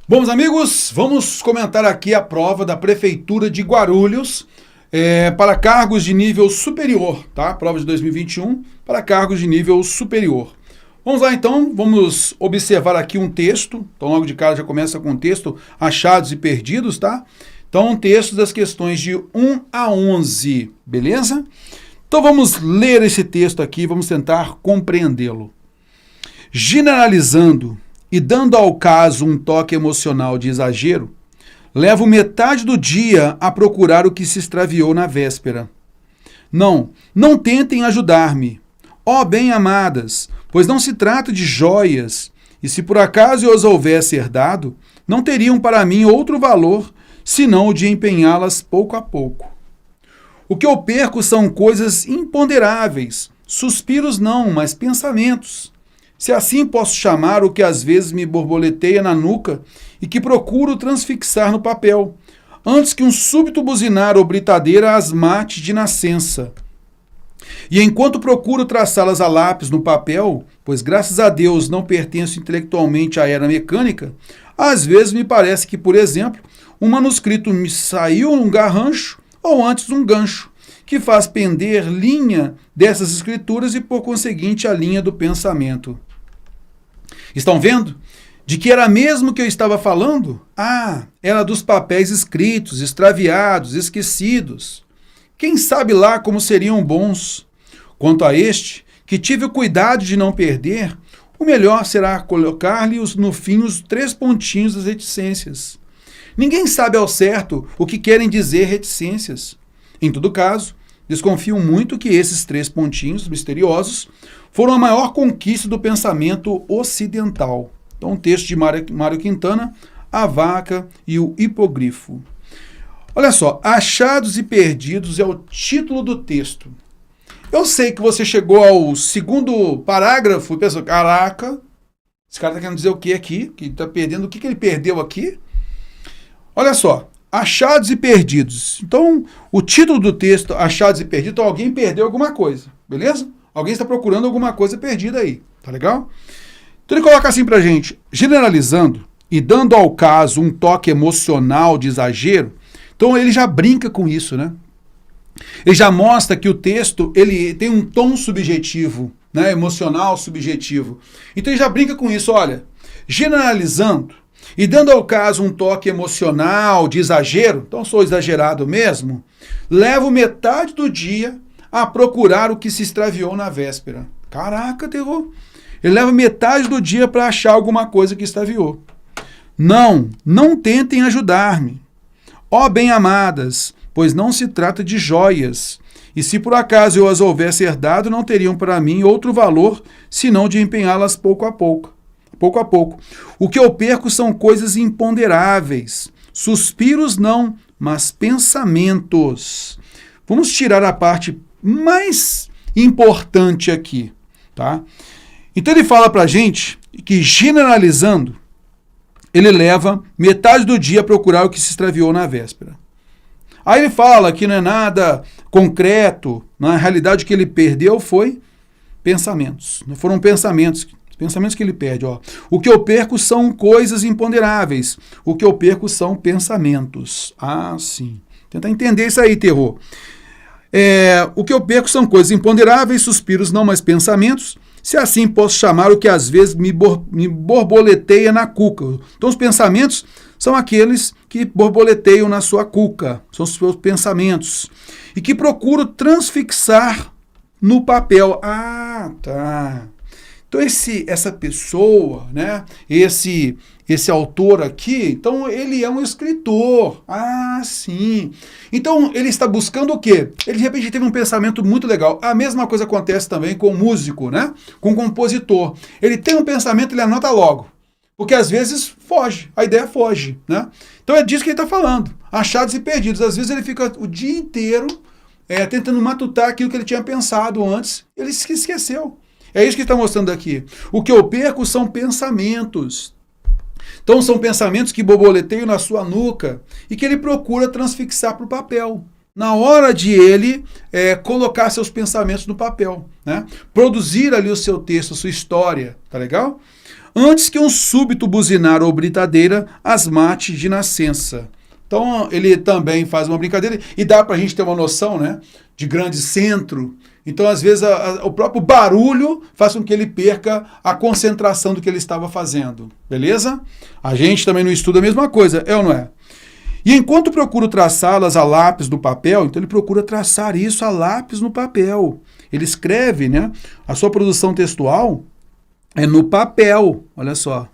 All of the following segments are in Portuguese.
Bom, meus amigos, vamos comentar aqui a prova da Prefeitura de Guarulhos para cargos de nível superior, tá? Prova de 2021 para cargos de nível superior. Vamos lá então, vamos observar aqui um texto. Então logo de cara já começa com o texto achados e perdidos, tá? Então um texto das questões de 1 a 11, beleza? Então vamos ler esse texto aqui, vamos tentar compreendê-lo. Generalizando e dando ao caso um toque emocional de exagero, levo metade do dia a procurar o que se extraviou na véspera. Não tentem ajudar-me, ó bem-amadas, pois não se trata de joias, e se por acaso eu as houvesse herdado, não teriam para mim outro valor, senão o de empenhá-las pouco a pouco. O que eu perco são coisas imponderáveis, suspiros não, mas pensamentos. Se assim posso chamar o que às vezes me borboleteia na nuca e que procuro transfixar no papel, antes que um súbito buzinar ou britadeira as mate de nascença. E enquanto procuro traçá-las a lápis no papel, pois graças a Deus não pertenço intelectualmente à era mecânica, às vezes me parece que, por exemplo, um manuscrito me saiu num garrancho ou antes um gancho, que faz pender linha dessas escrituras e, por conseguinte, a linha do pensamento. Estão vendo? De que era mesmo que eu estava falando? Era dos papéis escritos, extraviados, esquecidos. Quem sabe lá como seriam bons? Quanto a este, que tive o cuidado de não perder, o melhor será colocar-lhe no fim os 3 pontinhos das reticências. Ninguém sabe ao certo o que querem dizer reticências. Em todo caso, desconfio muito que esses 3 pontinhos misteriosos foram a maior conquista do pensamento ocidental. Então, um texto de Mário Quintana, A Vaca e o Hipogrifo. Olha só, Achados e Perdidos é o título do texto. Eu sei que você chegou ao segundo parágrafo e pensou, caraca, esse cara está querendo dizer o que aqui? Que está perdendo, o que ele perdeu aqui? Olha só, Achados e Perdidos. Então, o título do texto, Achados e Perdidos, então alguém perdeu alguma coisa, beleza? Alguém está procurando alguma coisa perdida aí, tá legal? Então ele coloca assim pra gente, generalizando e dando ao caso um toque emocional de exagero, então ele já brinca com isso, né? Ele já mostra que o texto ele tem um tom subjetivo, né? Emocional subjetivo. Então ele já brinca com isso, olha, generalizando e dando ao caso um toque emocional de exagero, então sou exagerado mesmo, levo metade do dia a procurar o que se extraviou na véspera. Caraca, terror. Ele leva metade do dia para achar alguma coisa que extraviou. Não tentem ajudar-me. Ó bem-amadas, pois não se trata de joias, e se por acaso eu as houvesse herdado, não teriam para mim outro valor, senão de empenhá-las pouco a pouco. Pouco a pouco. O que eu perco são coisas imponderáveis. Suspiros não, mas pensamentos. Vamos tirar a parte mais importante aqui, tá? Então ele fala pra gente que, generalizando, ele leva metade do dia a procurar o que se extraviou na véspera. Aí ele fala que não é nada concreto, na realidade o que ele perdeu foi pensamentos. Foram pensamentos que ele perde. Ó. O que eu perco são coisas imponderáveis. O que eu perco são pensamentos. Sim. Tentar entender isso aí, terror. O que eu perco são coisas imponderáveis, suspiros não, mas pensamentos, se assim posso chamar o que às vezes me borboleteia na cuca. Então os pensamentos são aqueles que borboleteiam na sua cuca, são os seus pensamentos, e que procuro transfixar no papel. Tá. Então essa pessoa, né, esse autor aqui, então ele é um escritor. Sim. Então ele está buscando o quê? Ele de repente teve um pensamento muito legal. A mesma coisa acontece também com o músico, né? Com o compositor. Ele tem um pensamento, ele anota logo. Porque às vezes foge, a ideia foge, né? Então é disso que ele está falando. Achados e perdidos. Às vezes ele fica o dia inteiro tentando matutar aquilo que ele tinha pensado antes. Ele se esqueceu. É isso que ele está mostrando aqui. O que eu perco são pensamentos. Então são pensamentos que borboleteiam na sua nuca e que ele procura transfixar para o papel. na hora de ele colocar seus pensamentos no papel, né? Produzir ali o seu texto, a sua história, tá legal? Antes que um súbito buzinar ou britadeira as mate de nascença. Então ele também faz uma brincadeira e dá para a gente ter uma noção, né, de grande centro. Então às vezes o próprio barulho faz com que ele perca a concentração do que ele estava fazendo, beleza? A gente também no estudo é a mesma coisa, é ou não é? E enquanto procuro traçá-las a lápis no papel, então ele procura traçar isso a lápis no papel. Ele escreve, né, a sua produção textual é no papel, olha só.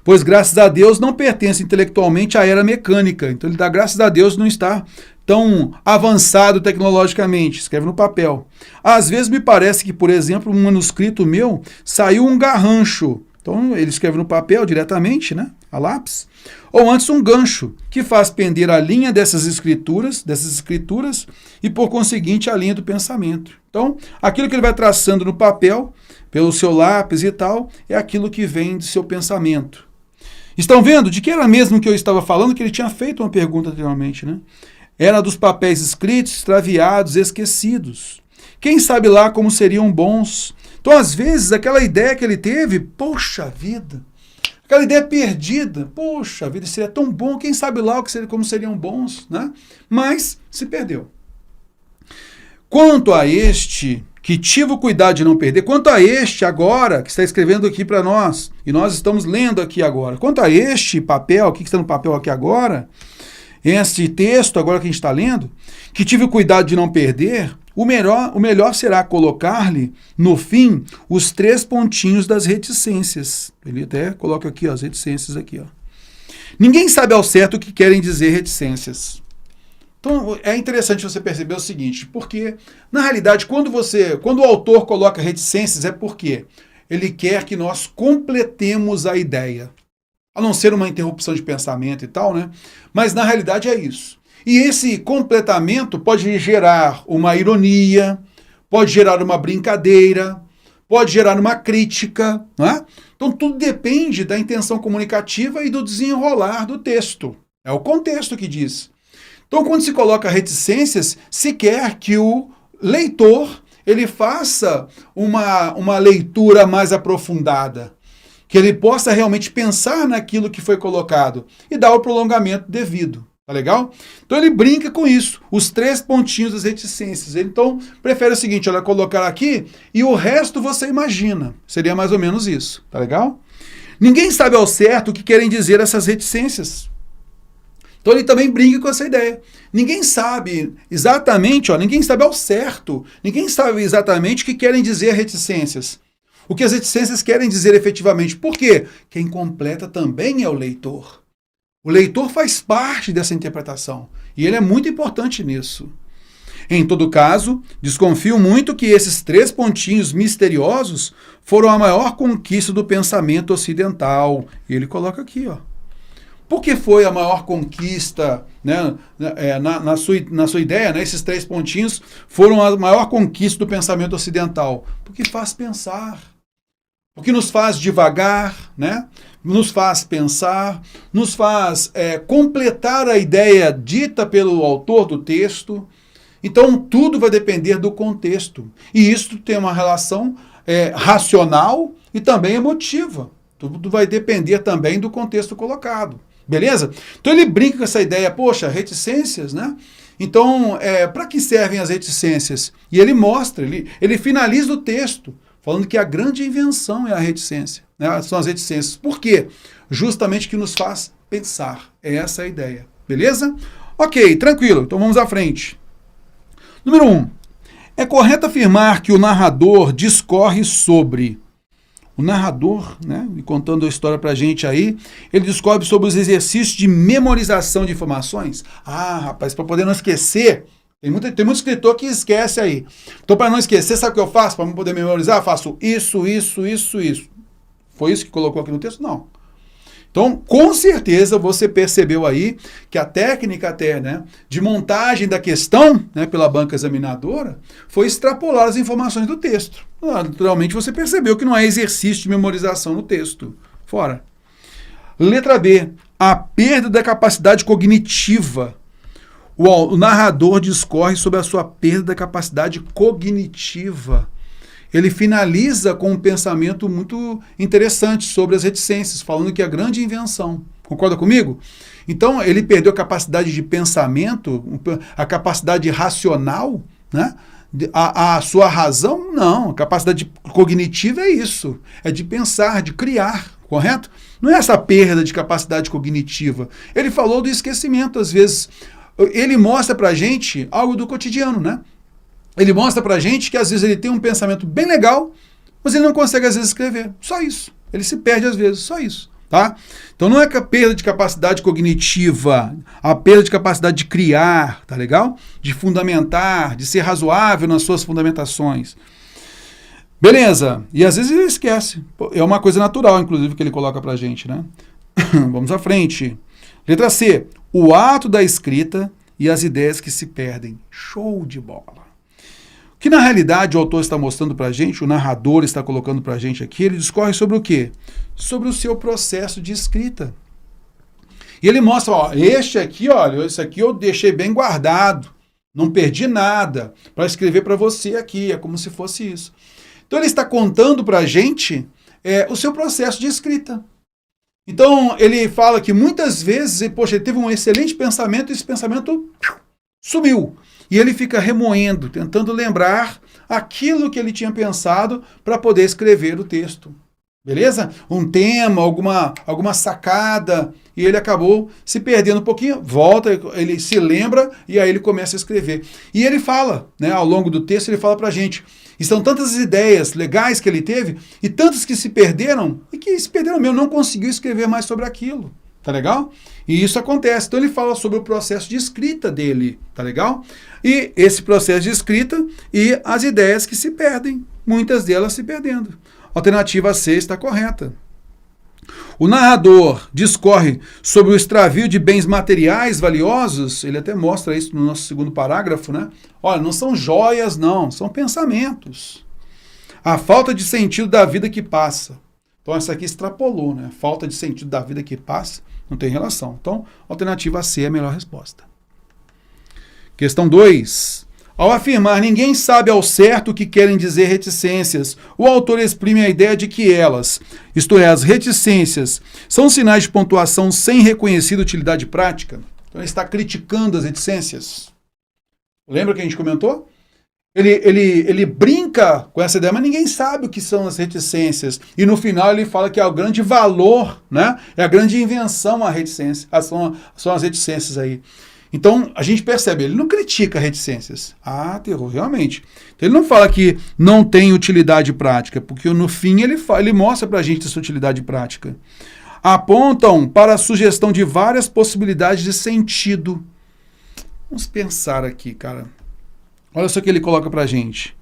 Pois, graças a Deus, não pertence intelectualmente à era mecânica. Então, ele dá graças a Deus não está tão avançado tecnologicamente. Escreve no papel. Às vezes, me parece que, por exemplo, um manuscrito meu saiu um garrancho. Então, ele escreve no papel diretamente, né? A lápis. Ou antes, um gancho, que faz pender a linha dessas escrituras, e, por conseguinte, a linha do pensamento. Então, aquilo que ele vai traçando no papel, pelo seu lápis e tal, é aquilo que vem do seu pensamento. Estão vendo? De que era mesmo que eu estava falando? Que ele tinha feito uma pergunta anteriormente, né? Era dos papéis escritos, extraviados, esquecidos. Quem sabe lá como seriam bons? Então, às vezes, aquela ideia que ele teve, poxa vida, aquela ideia perdida, poxa vida, seria tão bom, quem sabe lá como seriam bons, né? Mas se perdeu. Quanto a este, que tive o cuidado de não perder, quanto a este agora, que está escrevendo aqui para nós, e nós estamos lendo aqui agora, quanto a este papel, o que está no papel aqui agora, este texto agora que a gente está lendo, que tive o cuidado de não perder, o melhor será colocar-lhe, no fim, os 3 pontinhos das reticências. Ele até coloca aqui, ó, as reticências aqui. Ó. Ninguém sabe ao certo o que querem dizer reticências. Então, é interessante você perceber o seguinte, porque, na realidade, quando o autor coloca reticências, é porque ele quer que nós completemos a ideia. A não ser uma interrupção de pensamento e tal, né? Mas, na realidade, é isso. E esse completamento pode gerar uma ironia, pode gerar uma brincadeira, pode gerar uma crítica, não é? Então, tudo depende da intenção comunicativa e do desenrolar do texto. É o contexto que diz. Então, quando se coloca reticências, se quer que o leitor ele faça uma leitura mais aprofundada, que ele possa realmente pensar naquilo que foi colocado e dar o prolongamento devido. Tá legal? Então, ele brinca com isso, os 3 pontinhos das reticências. Ele, então, prefere o seguinte, olha, colocar aqui e o resto você imagina. Seria mais ou menos isso. Tá legal? Ninguém sabe ao certo o que querem dizer essas reticências. Então ele também brinca com essa ideia. Ninguém sabe exatamente, ninguém sabe ao certo, ninguém sabe exatamente o que querem dizer reticências. O que as reticências querem dizer efetivamente. Por quê? Quem completa também é o leitor. O leitor faz parte dessa interpretação. E ele é muito importante nisso. Em todo caso, desconfio muito que esses 3 pontinhos misteriosos foram a maior conquista do pensamento ocidental. E ele coloca aqui, ó. Por que foi a maior conquista, né, na sua ideia, né, esses 3 pontinhos foram a maior conquista do pensamento ocidental? Porque faz pensar, porque nos faz devagar, né, nos faz pensar, nos faz completar a ideia dita pelo autor do texto. Então, tudo vai depender do contexto. E isso tem uma relação racional e também emotiva. Tudo vai depender também do contexto colocado. Beleza? Então ele brinca com essa ideia, poxa, reticências, né? Então, para que servem as reticências? E ele mostra, ele finaliza o texto, falando que a grande invenção é a reticência, né? São as reticências. Por quê? Justamente que nos faz pensar. É essa a ideia. Beleza? Ok, tranquilo. Então vamos à frente. Número 1. É correto afirmar que o narrador discorre sobre... O narrador, né, contando a história pra gente aí, ele discorre sobre os exercícios de memorização de informações. Ah, rapaz, para poder não esquecer, tem muito escritor que esquece aí. Então, para não esquecer, sabe o que eu faço? Para não poder memorizar, eu faço isso. Foi isso que colocou aqui no texto? Não. Então, com certeza, você percebeu aí que a técnica até, né, de montagem da questão, né, pela banca examinadora foi extrapolar as informações do texto. Naturalmente, você percebeu que não há exercício de memorização no texto. Fora. Letra B. A perda da capacidade cognitiva. O narrador discorre sobre a sua perda da capacidade cognitiva. Ele finaliza com um pensamento muito interessante sobre as reticências, falando que é a grande invenção. Concorda comigo? Então, ele perdeu a capacidade de pensamento, a capacidade racional, né? A sua razão, não. A capacidade cognitiva é isso. É de pensar, de criar, correto? Não é essa perda de capacidade cognitiva. Ele falou do esquecimento, às vezes. Ele mostra pra gente algo do cotidiano, né? Ele mostra pra gente que às vezes ele tem um pensamento bem legal, mas ele não consegue às vezes escrever. Só isso. Ele se perde às vezes, só isso. Tá? Então não é a perda de capacidade cognitiva, a perda de capacidade de criar, tá legal? De fundamentar, de ser razoável nas suas fundamentações. Beleza. E às vezes ele esquece. É uma coisa natural, inclusive, que ele coloca pra gente, né? Vamos à frente. Letra C. O ato da escrita e as ideias que se perdem. Show de bola. O que na realidade o autor está mostrando para a gente, o narrador está colocando para a gente aqui, ele discorre sobre o quê? Sobre o seu processo de escrita. E ele mostra, ó, este aqui, olha, esse aqui eu deixei bem guardado, não perdi nada para escrever para você aqui, é como se fosse isso. Então ele está contando para a gente o seu processo de escrita. Então ele fala que muitas vezes, poxa, ele teve um excelente pensamento e esse pensamento sumiu. E ele fica remoendo, tentando lembrar aquilo que ele tinha pensado para poder escrever o texto. Beleza? Um tema, alguma sacada, e ele acabou se perdendo um pouquinho, volta, ele se lembra e aí ele começa a escrever. E ele fala, né, ao longo do texto, ele fala para a gente, estão tantas ideias legais que ele teve e tantas que se perderam, e que se perderam mesmo, não conseguiu escrever mais sobre aquilo. Tá legal? E isso acontece. Então ele fala sobre o processo de escrita dele, tá legal? E esse processo de escrita e as ideias que se perdem, muitas delas se perdendo. Alternativa C está correta. O narrador discorre sobre o extravio de bens materiais valiosos, ele até mostra isso no nosso segundo parágrafo, né? Olha, não são joias não, são pensamentos. A falta de sentido da vida que passa. Então essa aqui extrapolou, né? Falta de sentido da vida que passa, não tem relação. Então, alternativa C é a melhor resposta. Questão 2. Ao afirmar ninguém sabe ao certo o que querem dizer reticências, o autor exprime a ideia de que elas, isto é, as reticências, são sinais de pontuação sem reconhecida utilidade prática. Então ele está criticando as reticências. Lembra que a gente comentou? Ele brinca com essa ideia, mas ninguém sabe o que são as reticências. E no final ele fala que é o grande valor, né? É a grande invenção a reticência, são as reticências aí. Então a gente percebe, ele não critica reticências. Ah, terror, realmente. Então, ele não fala que não tem utilidade prática, porque no fim ele mostra pra gente essa utilidade prática. Apontam para a sugestão de várias possibilidades de sentido. Vamos pensar aqui, cara. Olha só o que ele coloca pra gente.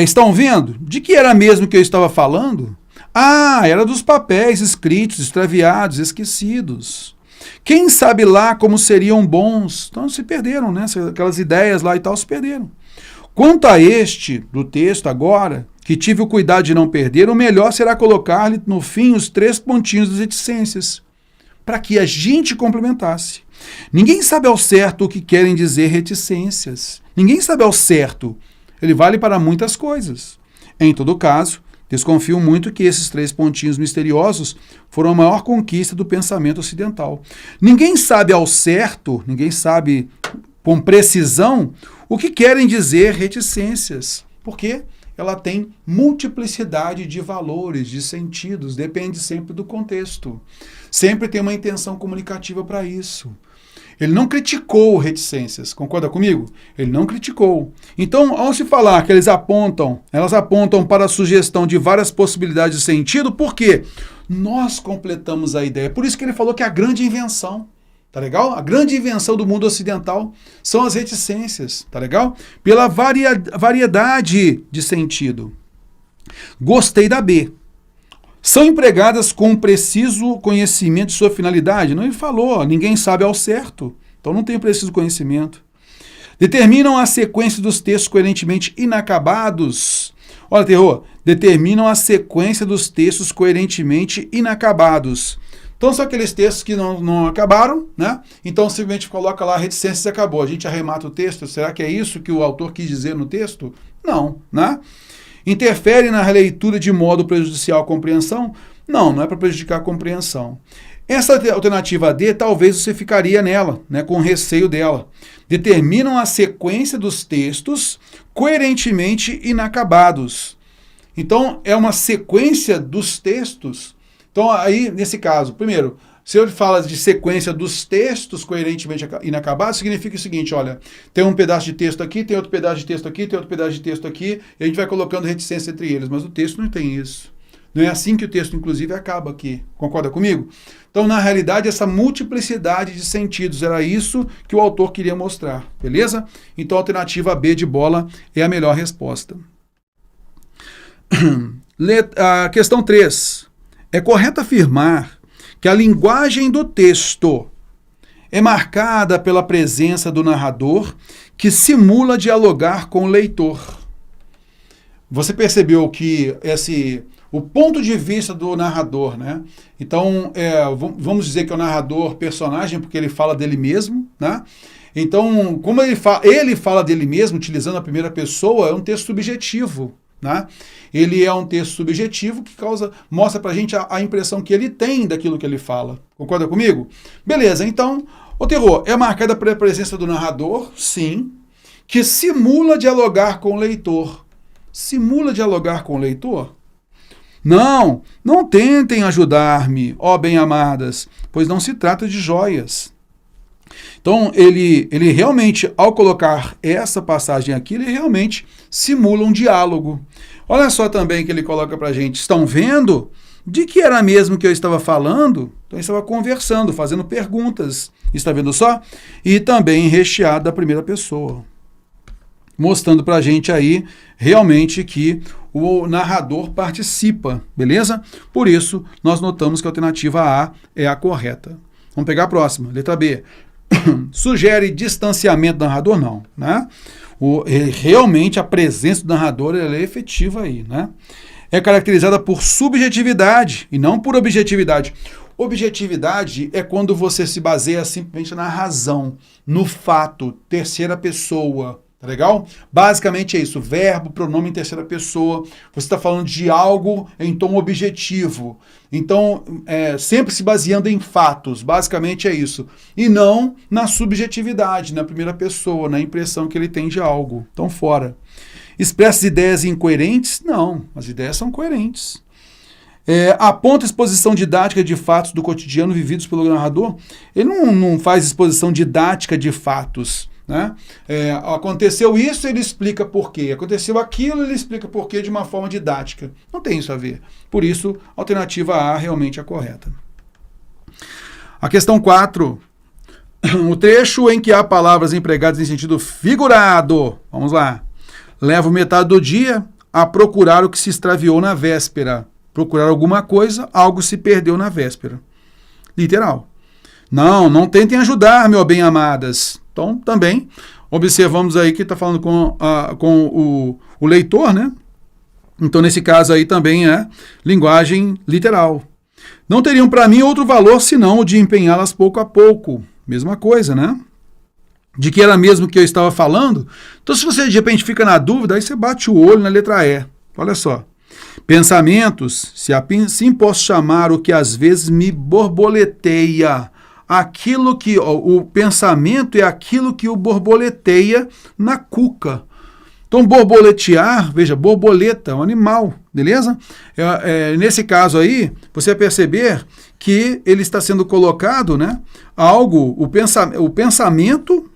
Estão vendo? De que era mesmo que eu estava falando? Ah, era dos papéis escritos, extraviados, esquecidos. Quem sabe lá como seriam bons? Então se perderam, né? Aquelas ideias lá e tal se perderam. Quanto a este, do texto agora, que tive o cuidado de não perder, o melhor será colocar-lhe no fim os 3 pontinhos das reticências, para que a gente complementasse. Ninguém sabe ao certo o que querem dizer reticências. Ninguém sabe ao certo. Ele vale para muitas coisas. Em todo caso, desconfio muito que esses 3 pontinhos misteriosos foram a maior conquista do pensamento ocidental. Ninguém sabe ao certo, ninguém sabe com precisão o que querem dizer reticências. Por quê? Ela tem multiplicidade de valores, de sentidos, depende sempre do contexto. Sempre tem uma intenção comunicativa para isso. Ele não criticou reticências, concorda comigo? Ele não criticou. Então, ao se falar que elas apontam para a sugestão de várias possibilidades de sentido, por quê? Nós completamos a ideia. Por isso que ele falou que é a grande invenção. Tá legal? A grande invenção do mundo ocidental são as reticências, tá legal? Pela variedade de sentido. Gostei da B. São empregadas com um preciso conhecimento de sua finalidade? Não, ele falou, ninguém sabe ao certo, então não tem preciso conhecimento. Determinam a sequência dos textos coerentemente inacabados. Olha, terror, determinam a sequência dos textos coerentemente inacabados. Então são aqueles textos que não acabaram, né? Então simplesmente coloca lá reticências e acabou. A gente arremata o texto. Será que é isso que o autor quis dizer no texto? Não, né? Interfere na releitura de modo prejudicial à compreensão? Não, não é para prejudicar a compreensão. Essa alternativa D, talvez você ficaria nela, né, com receio dela. Determinam a sequência dos textos coerentemente inacabados. Então, é uma sequência dos textos. Então, aí, nesse caso, primeiro, se ele fala de sequência dos textos coerentemente inacabados, significa o seguinte, olha, tem um pedaço de texto aqui, tem outro pedaço de texto aqui, tem outro pedaço de texto aqui, e a gente vai colocando reticência entre eles, mas o texto não tem isso. Não é assim que o texto, inclusive, acaba aqui. Concorda comigo? Então, na realidade, essa multiplicidade de sentidos, era isso que o autor queria mostrar, beleza? Então, a alternativa B de bola é a melhor resposta. A questão 3. É correto afirmar que a linguagem do texto é marcada pela presença do narrador que simula dialogar com o leitor. Você percebeu que o ponto de vista do narrador, né? Então, vamos dizer que é o narrador personagem, porque ele fala dele mesmo, né? Então, como ele fala dele mesmo, utilizando a primeira pessoa, é um texto subjetivo, né? Ele é um texto subjetivo que mostra pra gente a impressão que ele tem daquilo que ele fala. Concorda comigo? Beleza, então, o terror é marcada pela presença do narrador, sim, que simula dialogar com o leitor. Simula dialogar com o leitor? Não, não tentem ajudar-me, ó bem-amadas, pois não se trata de joias. Então, ele realmente, ao colocar essa passagem aqui, ele realmente simula um diálogo. Olha só também que ele coloca pra gente, estão vendo? De que era mesmo que eu estava falando? Então, ele estava conversando, fazendo perguntas, está vendo só? E também recheado da primeira pessoa. Mostrando pra gente aí, realmente, que o narrador participa, beleza? Por isso, nós notamos que a alternativa A é a correta. Vamos pegar a próxima, letra B. Sugere distanciamento do narrador? Não, né? Realmente, a presença do narrador ela é efetiva aí, né? É caracterizada por subjetividade e não por objetividade. Objetividade é quando você se baseia simplesmente na razão, no fato, terceira pessoa. Tá legal? Basicamente é isso, verbo, pronome em terceira pessoa, você está falando de algo em tom objetivo, então sempre se baseando em fatos, basicamente é isso, e não na subjetividade, na primeira pessoa, na impressão que ele tem de algo, então fora. Expressa ideias incoerentes? Não, as ideias são coerentes. Aponta exposição didática de fatos do cotidiano vividos pelo narrador? Ele não faz exposição didática de fatos, né? Aconteceu isso, ele explica por quê. Aconteceu aquilo, ele explica por quê de uma forma didática. Não tem isso a ver. Por isso, a alternativa A realmente é a correta. A questão 4. O trecho em que há palavras empregadas em sentido figurado. Vamos lá. Levo metade do dia a procurar o que se extraviou na véspera. Procurar alguma coisa, algo se perdeu na véspera. Literal. Não tentem ajudar, meu bem-amadas. Então, também, observamos aí que está falando com o leitor, né? Então, nesse caso aí também é linguagem literal. Não teriam para mim outro valor senão o de empenhá-las pouco a pouco. Mesma coisa, né? De que era mesmo que eu estava falando. Então, se você de repente fica na dúvida, aí você bate o olho na letra E. Olha só. Pensamentos, se assim posso chamar o que às vezes me borboleteia. Aquilo que o pensamento é aquilo que o borboleteia na cuca. Então, borboletear, veja, borboleta é um animal, beleza? Nesse caso aí, você vai perceber que ele está sendo colocado, né? O pensamento,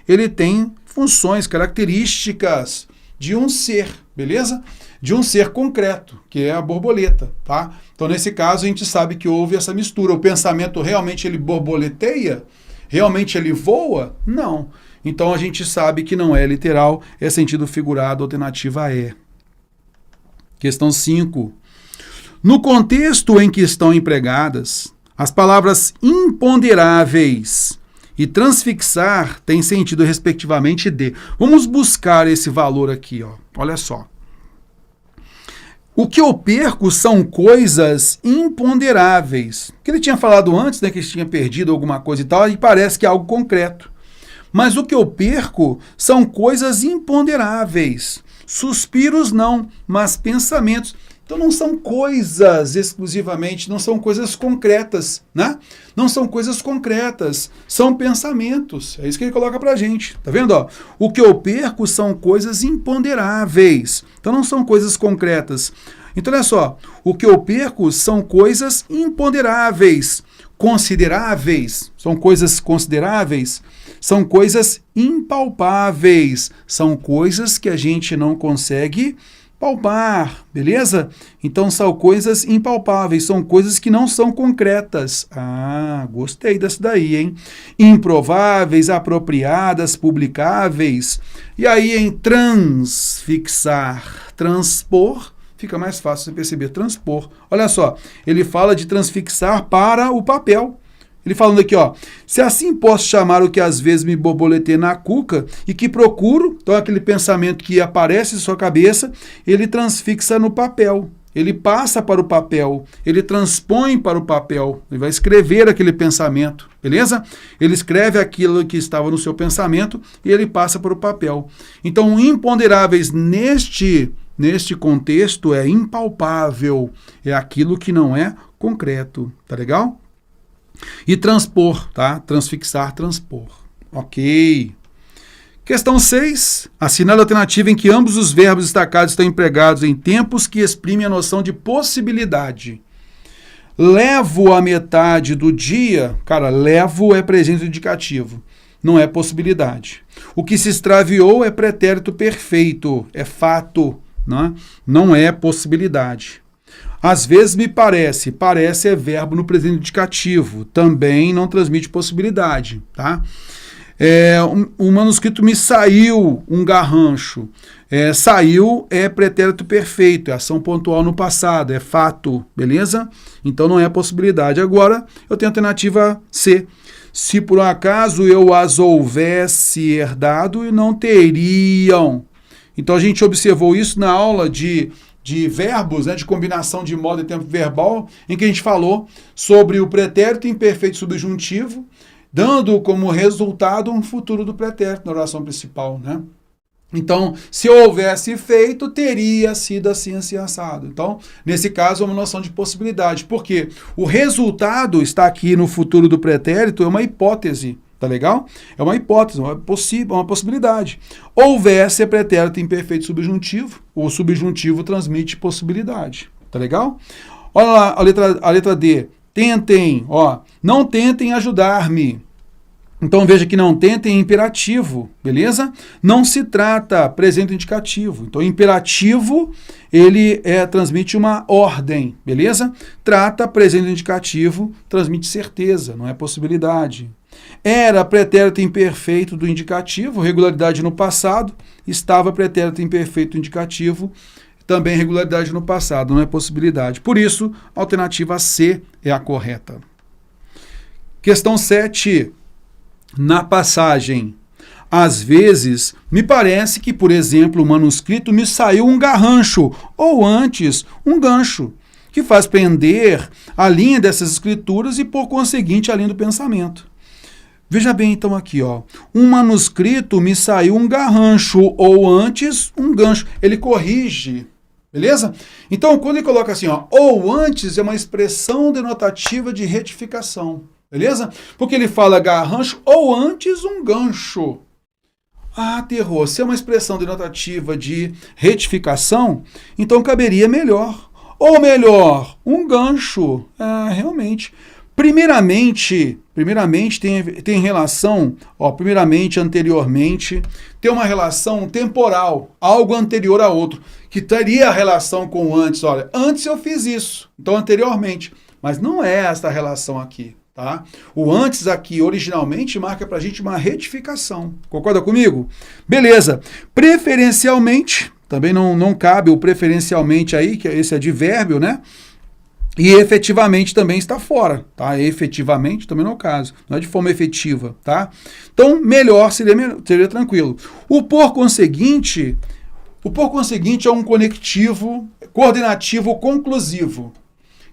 ele tem funções, características de um ser, beleza? De um ser concreto, que é a borboleta, tá? Então, nesse caso, a gente sabe que houve essa mistura. O pensamento realmente ele borboleteia? Realmente ele voa? Não. Então, a gente sabe que não é literal, é sentido figurado, alternativa E. Questão 5. No contexto em que estão empregadas, as palavras imponderáveis e transfixar têm sentido, respectivamente, D. Vamos buscar esse valor aqui, ó. Olha só. O que eu perco são coisas imponderáveis. Que ele tinha falado antes, né, que ele tinha perdido alguma coisa e tal, e parece que é algo concreto. Mas o que eu perco são coisas imponderáveis. Suspiros não, mas pensamentos. Então não são coisas exclusivamente, não são coisas concretas, né? Não são coisas concretas, são pensamentos. É isso que ele coloca pra gente, tá vendo? Ó? O que eu perco são coisas imponderáveis. Então não são coisas concretas. Então olha só, o que eu perco são coisas imponderáveis, consideráveis, são coisas consideráveis, são coisas impalpáveis, são coisas que a gente não consegue palpar, beleza? Então são coisas impalpáveis, são coisas que não são concretas. Ah, gostei dessa daí, hein? Improváveis, apropriadas, publicáveis. E aí em transfixar, transpor, fica mais fácil você perceber, transpor. Olha só, ele fala de transfixar para o papel. Ele falando aqui, ó, se assim posso chamar o que às vezes me borboleteia na cuca e que procuro, então aquele pensamento que aparece em sua cabeça, ele transfixa no papel, ele passa para o papel, ele transpõe para o papel, ele vai escrever aquele pensamento, beleza? Ele escreve aquilo que estava no seu pensamento e ele passa para o papel. Então, imponderáveis neste contexto é impalpável, é aquilo que não é concreto, tá legal? E transpor, tá? Transfixar, transpor. Ok. Questão 6. Assinale a alternativa em que ambos os verbos destacados estão empregados em tempos que exprimem a noção de possibilidade. Levo a metade do dia. Cara, levo é presente indicativo. Não é possibilidade. O que se extraviou é pretérito perfeito. É fato. Não é possibilidade. Às vezes me parece, parece é verbo no presente indicativo, também não transmite possibilidade, tá? Um manuscrito me saiu um garrancho, saiu é pretérito perfeito, é ação pontual no passado, é fato, beleza? Então não é possibilidade. Agora eu tenho a alternativa C. Se por um acaso eu as houvesse herdado e não teriam. Então a gente observou isso na aula de verbos, né, de combinação de modo e tempo verbal, em que a gente falou sobre o pretérito imperfeito subjuntivo, dando como resultado um futuro do pretérito na oração principal, né? Então, se eu houvesse feito, teria sido assim, assim, assado. Então, nesse caso, é uma noção de possibilidade, porque o resultado está aqui no futuro do pretérito, é uma hipótese. Tá legal? É uma hipótese, uma possibilidade. Houvesse é pretérito imperfeito subjuntivo, o subjuntivo transmite possibilidade. Tá legal? Olha lá a letra D. Tentem, ó, não tentem ajudar-me. Então veja que não tentem é imperativo, beleza? Não se trata presente indicativo. Então imperativo, ele transmite uma ordem, beleza? Trata presente indicativo, transmite certeza, não é possibilidade. Era pretérito imperfeito do indicativo, regularidade no passado, estava pretérito imperfeito indicativo, também regularidade no passado, não é possibilidade. Por isso, a alternativa C é a correta. Questão 7. Na passagem, às vezes, me parece que, por exemplo, o manuscrito me saiu um garrancho, ou antes, um gancho, que faz prender a linha dessas escrituras e, por conseguinte, a linha do pensamento. Veja bem, então, aqui, ó. Um manuscrito me saiu um garrancho, ou antes, um gancho. Ele corrige, beleza? Então, quando ele coloca assim, ó, ou antes, é uma expressão denotativa de retificação, beleza? Porque ele fala garrancho, ou antes, um gancho. Ah, terror, se é uma expressão denotativa de retificação, então caberia melhor. Ou melhor, um gancho. Ah, realmente. Primeiramente tem relação, ó, primeiramente, anteriormente, tem uma relação temporal, algo anterior a outro, que teria relação com o antes. Olha, antes eu fiz isso, então anteriormente, mas não é essa relação aqui, tá? O antes aqui, originalmente, marca pra gente uma retificação. Concorda comigo? Beleza. Preferencialmente, também não cabe o preferencialmente aí, que esse advérbio, né? E efetivamente também está fora, tá? Efetivamente também não é o caso, não é de forma efetiva, tá? Então, melhor seria tranquilo. O por conseguinte O por conseguinte é um conectivo, coordenativo conclusivo.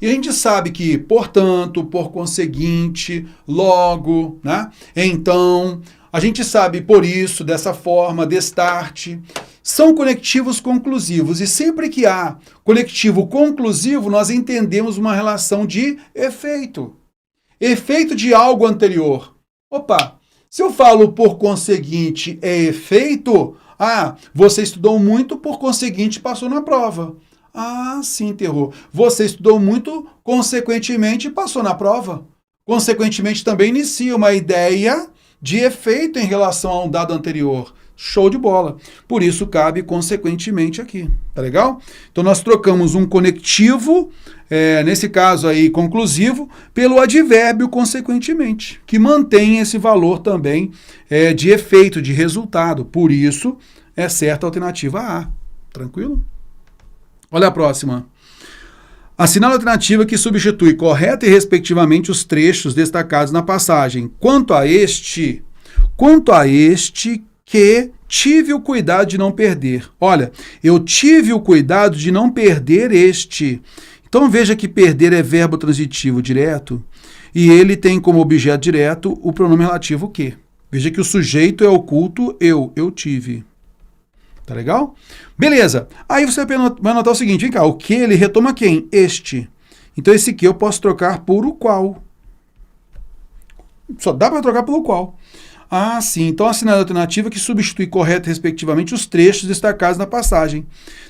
E a gente sabe que, portanto, por conseguinte, logo, né? Então, a gente sabe por isso, dessa forma, destarte, são conectivos conclusivos. E sempre que há conectivo conclusivo, nós entendemos uma relação de efeito. Efeito de algo anterior. Opa, se eu falo por conseguinte é efeito, você estudou muito, por conseguinte passou na prova. Sim, Terror. Você estudou muito, consequentemente passou na prova. Consequentemente também inicia uma ideia de efeito em relação a um dado anterior. Show de bola. Por isso cabe consequentemente aqui. Tá legal? Então nós trocamos um conectivo, nesse caso aí conclusivo, pelo advérbio consequentemente, que mantém esse valor também de efeito, de resultado. Por isso é certa a alternativa A. Tranquilo? Olha a próxima. Assinale a alternativa que substitui correta e respectivamente os trechos destacados na passagem. Quanto a este que tive o cuidado de não perder. Olha, eu tive o cuidado de não perder este. Então veja que perder é verbo transitivo direto e ele tem como objeto direto o pronome relativo que. Veja que o sujeito é oculto eu tive. Tá legal? Beleza. Aí você vai anotar o seguinte, vem cá, o que ele retoma quem? Este. Então esse que eu posso trocar por o qual. Só dá para trocar pelo qual. Sim. Então assinale a alternativa que substitui correto respectivamente os trechos destacados na passagem.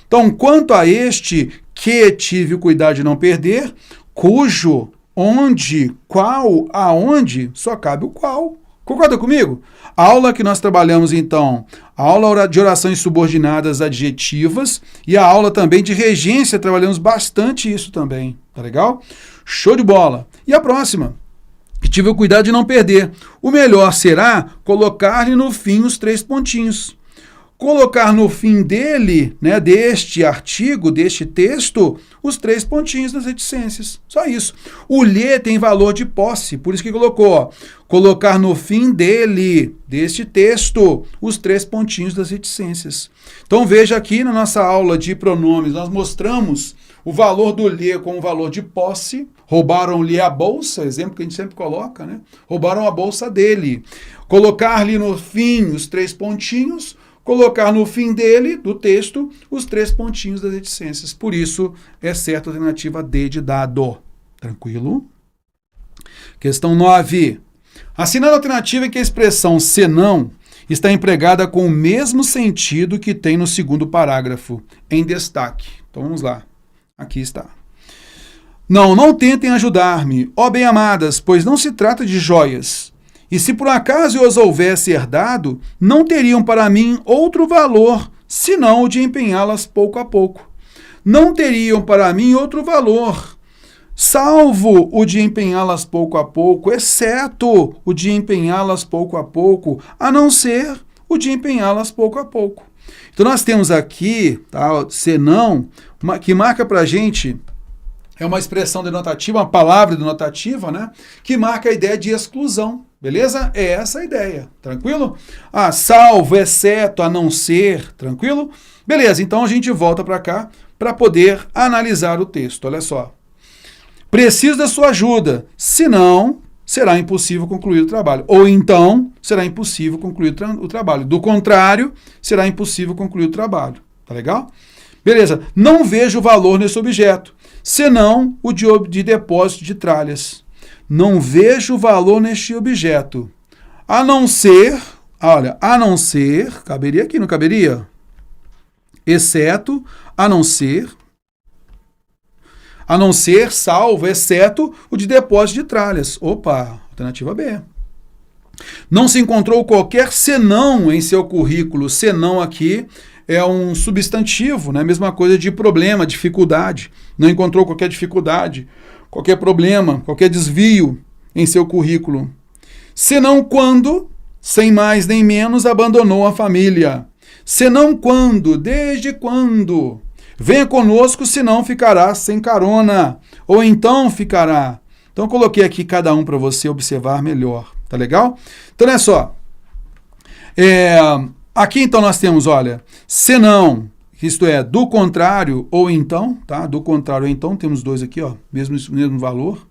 Então, quanto a este que tive o cuidado de não perder, cujo, onde, qual, aonde, só cabe o qual. Concorda comigo? A aula que nós trabalhamos, então, a aula de orações subordinadas adjetivas e a aula também de regência, trabalhamos bastante isso também, tá legal? Show de bola! E a próxima? Que tive o cuidado de não perder. O melhor será colocar-lhe no fim os 3 pontinhos. Colocar no fim dele, né, deste artigo, deste texto, os 3 pontinhos das reticências. Só isso. O lhe tem valor de posse, por isso que colocou, colocar no fim dele, deste texto, os 3 pontinhos das reticências. Então veja aqui na nossa aula de pronomes, nós mostramos o valor do lhe com o valor de posse. Roubaram-lhe a bolsa, exemplo que a gente sempre coloca, né? Roubaram a bolsa dele. Colocar-lhe no fim os 3 pontinhos, colocar no fim dele, do texto, os 3 pontinhos das reticências. Por isso, é certa a alternativa D de dado. Tranquilo? Questão 9. Assinale a alternativa em que a expressão senão está empregada com o mesmo sentido que tem no segundo parágrafo, em destaque. Então, vamos lá. Aqui está. Não tentem ajudar-me, ó bem-amadas, pois não se trata de joias. E se por acaso eu as houvesse herdado, não teriam para mim outro valor, senão o de empenhá-las pouco a pouco. Não teriam para mim outro valor, salvo o de empenhá-las pouco a pouco, exceto o de empenhá-las pouco a pouco, a não ser o de empenhá-las pouco a pouco. Então nós temos aqui, tá, senão, que marca para a gente, é uma expressão denotativa, uma palavra denotativa, né, que marca a ideia de exclusão. Beleza? É essa a ideia. Tranquilo? Salvo, exceto, a não ser. Tranquilo? Beleza, então a gente volta para cá para poder analisar o texto. Olha só. Preciso da sua ajuda, senão será impossível concluir o trabalho. Ou então será impossível concluir o trabalho. Do contrário, será impossível concluir o trabalho. Tá legal? Beleza. Não vejo valor nesse objeto, senão o de depósito de tralhas. Não vejo valor neste objeto. A não ser, caberia aqui, não caberia? Exceto, a não ser, salvo, exceto o de depósito de tralhas. Opa, alternativa B. Não se encontrou qualquer senão em seu currículo. Senão aqui é um substantivo, né? Mesma coisa de problema, dificuldade. Não encontrou qualquer dificuldade, qualquer problema, qualquer desvio em seu currículo. Senão quando, sem mais nem menos, abandonou a família. Senão quando, desde quando? Venha conosco, senão ficará sem carona. Ou então ficará. Então, eu coloquei aqui cada um para você observar melhor. Tá legal? Então, olha só. Aqui, então, nós temos, olha, senão, isto é, do contrário ou então, tá? Do contrário ou então, temos dois aqui, ó, mesmo valor.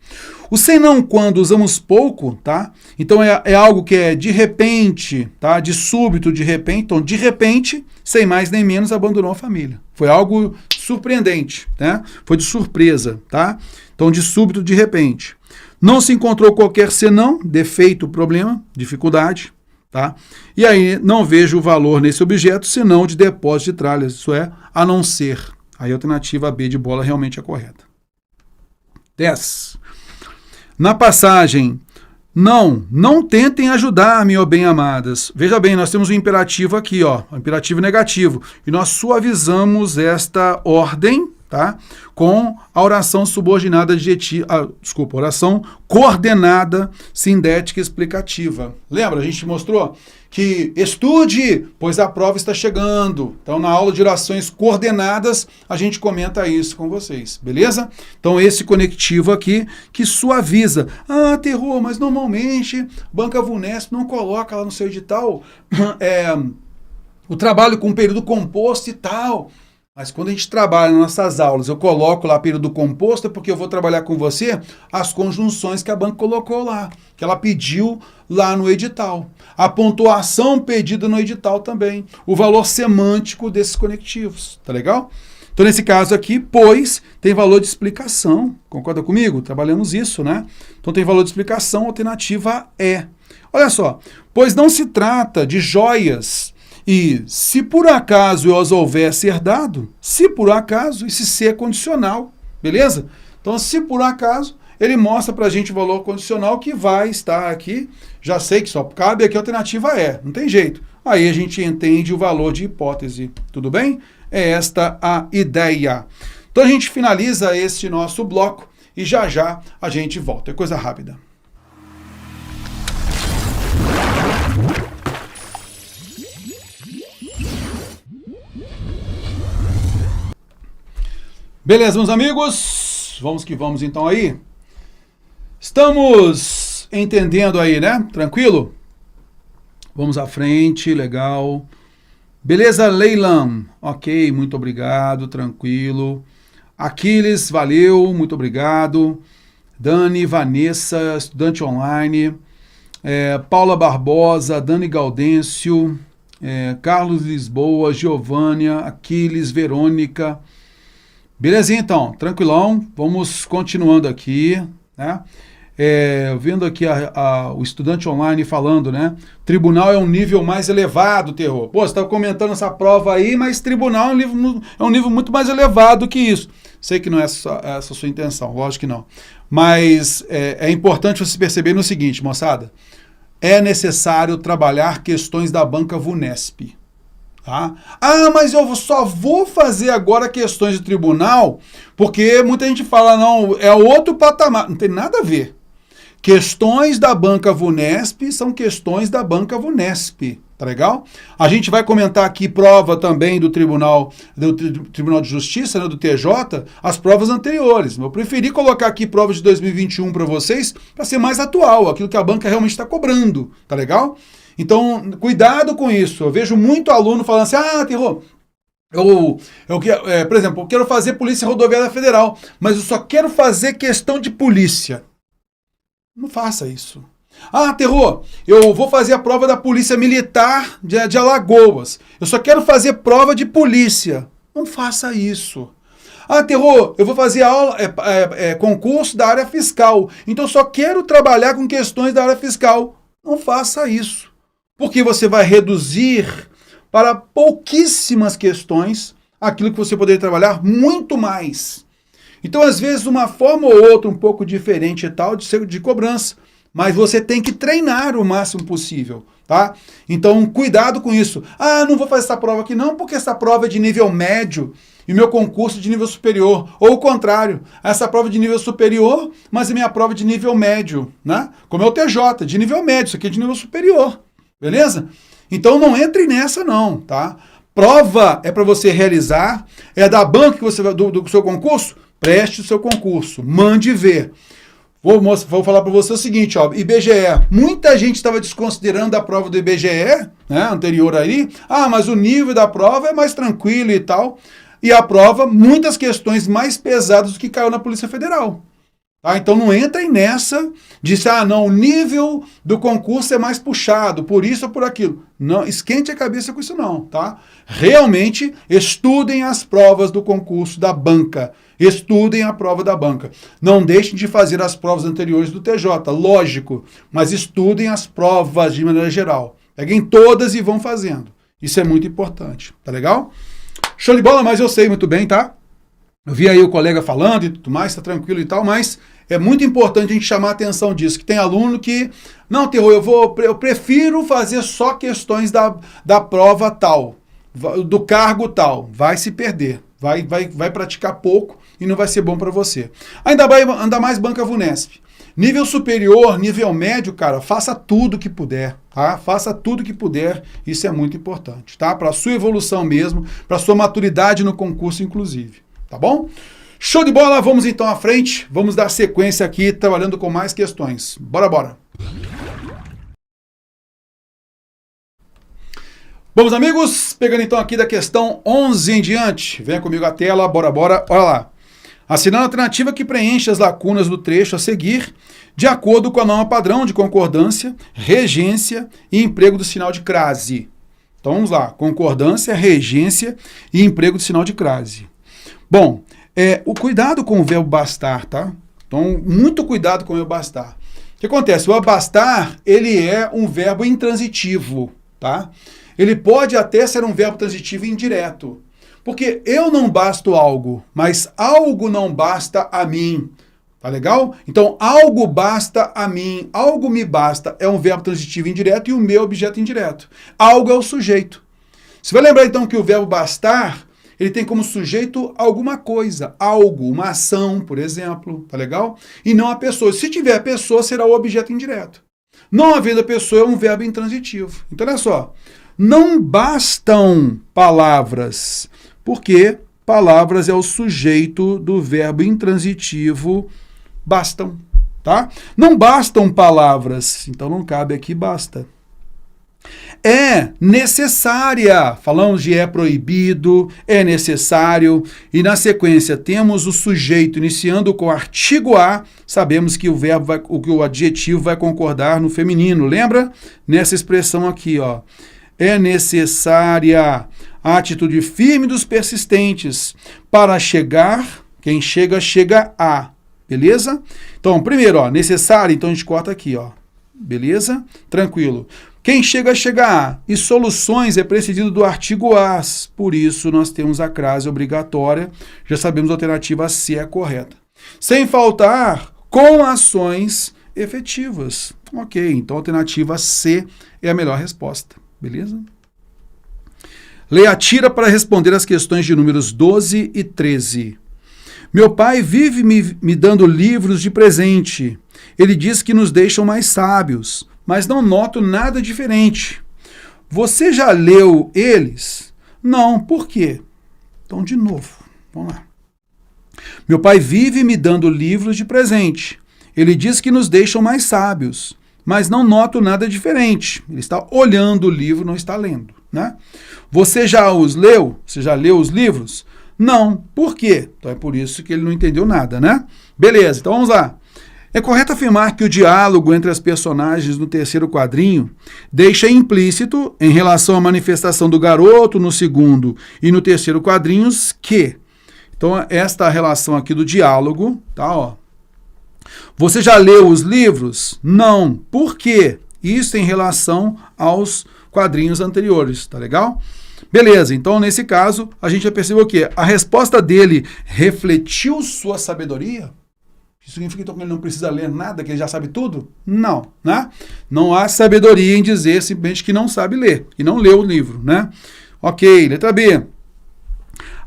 O senão quando usamos pouco, tá? Então é algo que é de repente, tá? De súbito, de repente. Então, de repente, sem mais nem menos, abandonou a família. Foi algo surpreendente, né? Foi de surpresa, tá? Então, de súbito, de repente. Não se encontrou qualquer senão, defeito, problema, dificuldade, tá? E aí não vejo o valor nesse objeto senão de depósito de tralhas, isso é, a não ser. Aí a alternativa B de bola realmente é correta. 10. Na passagem, não tentem ajudar-me, ó bem-amadas. Veja bem, nós temos um imperativo aqui, ó, um imperativo negativo, e nós suavizamos esta ordem, tá? Com a oração subordinada adjetiva, oração coordenada sindética explicativa. Lembra? A gente mostrou que estude, pois a prova está chegando. Então, na aula de orações coordenadas, a gente comenta isso com vocês, beleza? Então, esse conectivo aqui que suaviza. Ah, Terror, mas normalmente Banca VUNESP não coloca lá no seu edital o trabalho com período composto e tal. Mas quando a gente trabalha nas nossas aulas, eu coloco lá período composto, é porque eu vou trabalhar com você as conjunções que a banca colocou lá, que ela pediu lá no edital. A pontuação pedida no edital também. O valor semântico desses conectivos, tá legal? Então, nesse caso aqui, pois, tem valor de explicação. Concorda comigo? Trabalhamos isso, né? Então, tem valor de explicação, alternativa é. Olha só, pois não se trata de joias. E se por acaso eu as houvesse herdado, se por acaso, esse se é condicional, beleza? Então, se por acaso, ele mostra pra gente o valor condicional que vai estar aqui. Já sei que só cabe aqui a alternativa é, não tem jeito. Aí a gente entende o valor de hipótese, tudo bem? É esta a ideia. Então a gente finaliza esse nosso bloco e já a gente volta. É coisa rápida. Beleza, meus amigos? Vamos que vamos então aí. Estamos entendendo aí, né? Tranquilo? Vamos à frente, legal. Beleza, Leilam? Ok, muito obrigado, tranquilo. Aquiles, valeu, muito obrigado. Dani, Vanessa, estudante online. Paula Barbosa, Dani Gaudêncio, Carlos Lisboa, Giovânia, Aquiles, Verônica. Belezinha, então, tranquilão, vamos continuando aqui, né? Vendo aqui o estudante online falando, né? Tribunal é um nível mais elevado, Terror. Pô, você está comentando essa prova aí, mas tribunal é um nível muito mais elevado que isso. Sei que não é essa a sua intenção, lógico que não. Mas é importante você perceber no seguinte, moçada. É necessário trabalhar questões da Banca VUNESP. Tá? Ah, mas eu só vou fazer agora questões de tribunal, porque muita gente fala, não, é outro patamar. Não tem nada a ver. Questões da Banca VUNESP são questões da Banca VUNESP, tá legal? A gente vai comentar aqui prova também do Tribunal de Justiça, né, do TJ, as provas anteriores. Eu preferi colocar aqui prova de 2021 para vocês, para ser mais atual, aquilo que a banca realmente está cobrando, tá legal? Então, cuidado com isso. Eu vejo muito aluno falando assim, Terror, por exemplo, eu quero fazer Polícia Rodoviária Federal, mas eu só quero fazer questão de polícia. Não faça isso. Terror, eu vou fazer a prova da Polícia Militar de Alagoas. Eu só quero fazer prova de polícia. Não faça isso. Terror, eu vou fazer concurso da área fiscal. Então, eu só quero trabalhar com questões da área fiscal. Não faça isso. Porque você vai reduzir para pouquíssimas questões aquilo que você poderia trabalhar muito mais. Então, às vezes, uma forma ou outra um pouco diferente e tal de cobrança, mas você tem que treinar o máximo possível, tá? Então, cuidado com isso. Não vou fazer essa prova aqui não, porque essa prova é de nível médio e meu concurso é de nível superior. Ou o contrário, essa prova é de nível superior, mas a minha prova é de nível médio, né? Como é o TJ, de nível médio, isso aqui é de nível superior. Beleza? Então não entre nessa não, tá? Prova é para você realizar, é da banca que você do seu concurso, preste o seu concurso, mande ver. Vou falar para você o seguinte, ó, IBGE. Muita gente estava desconsiderando a prova do IBGE, né, anterior aí. Ah, mas o nível da prova é mais tranquilo e tal. E a prova, muitas questões mais pesadas do que caiu na Polícia Federal. Tá? Então não entrem nessa de não, o nível do concurso é mais puxado, por isso ou por aquilo. Não, esquente a cabeça com isso não, tá? Realmente estudem as provas do concurso da banca. Estudem a prova da banca. Não deixem de fazer as provas anteriores do TJ, lógico, mas estudem as provas de maneira geral. Peguem todas e vão fazendo. Isso é muito importante, tá legal? Show de bola, mas eu sei muito bem, tá? Eu vi aí o colega falando e tudo mais, tá tranquilo e tal, mas é muito importante a gente chamar a atenção disso, que tem aluno que, não, Terror, eu prefiro fazer só questões da prova tal, do cargo tal, vai se perder, vai praticar pouco e não vai ser bom para você. Ainda mais banca VUNESP. Nível superior, nível médio, cara, faça tudo que puder, tá? Faça tudo que puder, isso é muito importante, tá? Para a sua evolução mesmo, para a sua maturidade no concurso, inclusive, tá bom? Show de bola, vamos então à frente, vamos dar sequência aqui, trabalhando com mais questões. Bora! Bom, meus amigos, pegando então aqui da questão 11 em diante, venha comigo à tela, bora, olha lá. Assinale a alternativa que preenche as lacunas do trecho a seguir, de acordo com a norma padrão de concordância, regência e emprego do sinal de crase. Então vamos lá, concordância, regência e emprego do sinal de crase. Bom, o cuidado com o verbo bastar, tá? Então, muito cuidado com o verbo bastar. O que acontece? O abastar, ele é um verbo intransitivo, tá? Ele pode até ser um verbo transitivo indireto. Porque eu não basto algo, mas algo não basta a mim. Tá legal? Então, algo basta a mim, algo me basta é um verbo transitivo indireto e o meu objeto indireto. Algo é o sujeito. Você vai lembrar então que o verbo bastar, ele tem como sujeito alguma coisa, algo, uma ação, por exemplo, tá legal? E não a pessoa. Se tiver a pessoa, será o objeto indireto. Não havendo a pessoa é um verbo intransitivo. Então, olha só. Não bastam palavras, porque palavras é o sujeito do verbo intransitivo bastam, tá? Não bastam palavras, então não cabe aqui basta. É necessária, falamos de é proibido, é necessário, e na sequência temos o sujeito iniciando com o artigo A, sabemos que o adjetivo vai concordar no feminino, lembra? Nessa expressão aqui, ó. É necessária a atitude firme dos persistentes para chegar, quem chega, chega a, beleza? Então, primeiro, ó, necessário, então a gente corta aqui, ó, beleza? Tranquilo. Quem chega, chega a. E soluções é precedido do artigo as, por isso nós temos a crase obrigatória, já sabemos a alternativa C é a correta. Sem faltar, com ações efetivas. Ok, então a alternativa C é a melhor resposta. Beleza? Leia a tira para responder as questões de números 12 e 13. Meu pai vive me dando livros de presente. Ele diz que nos deixam mais sábios, mas não noto nada diferente. Você já leu eles? Não, por quê? Então, de novo, vamos lá. Meu pai vive me dando livros de presente. Ele diz que nos deixam mais sábios, mas não noto nada diferente. Ele está olhando o livro, não está lendo, né? Você já os leu? Você já leu os livros? Não. Por quê? Então é por isso que ele não entendeu nada, né? Beleza, então vamos lá. É correto afirmar que o diálogo entre as personagens no terceiro quadrinho deixa implícito, em relação à manifestação do garoto no segundo e no terceiro quadrinhos, que... Então esta relação aqui do diálogo, tá, ó. Você já leu os livros? Não. Por quê? Isso em relação aos quadrinhos anteriores, tá legal? Beleza, então nesse caso a gente já percebeu o quê? A resposta dele refletiu sua sabedoria? Isso significa então que ele não precisa ler nada, que ele já sabe tudo? Não, né? Não há sabedoria em dizer simplesmente que não sabe ler, e não leu o livro, né? Ok, letra B.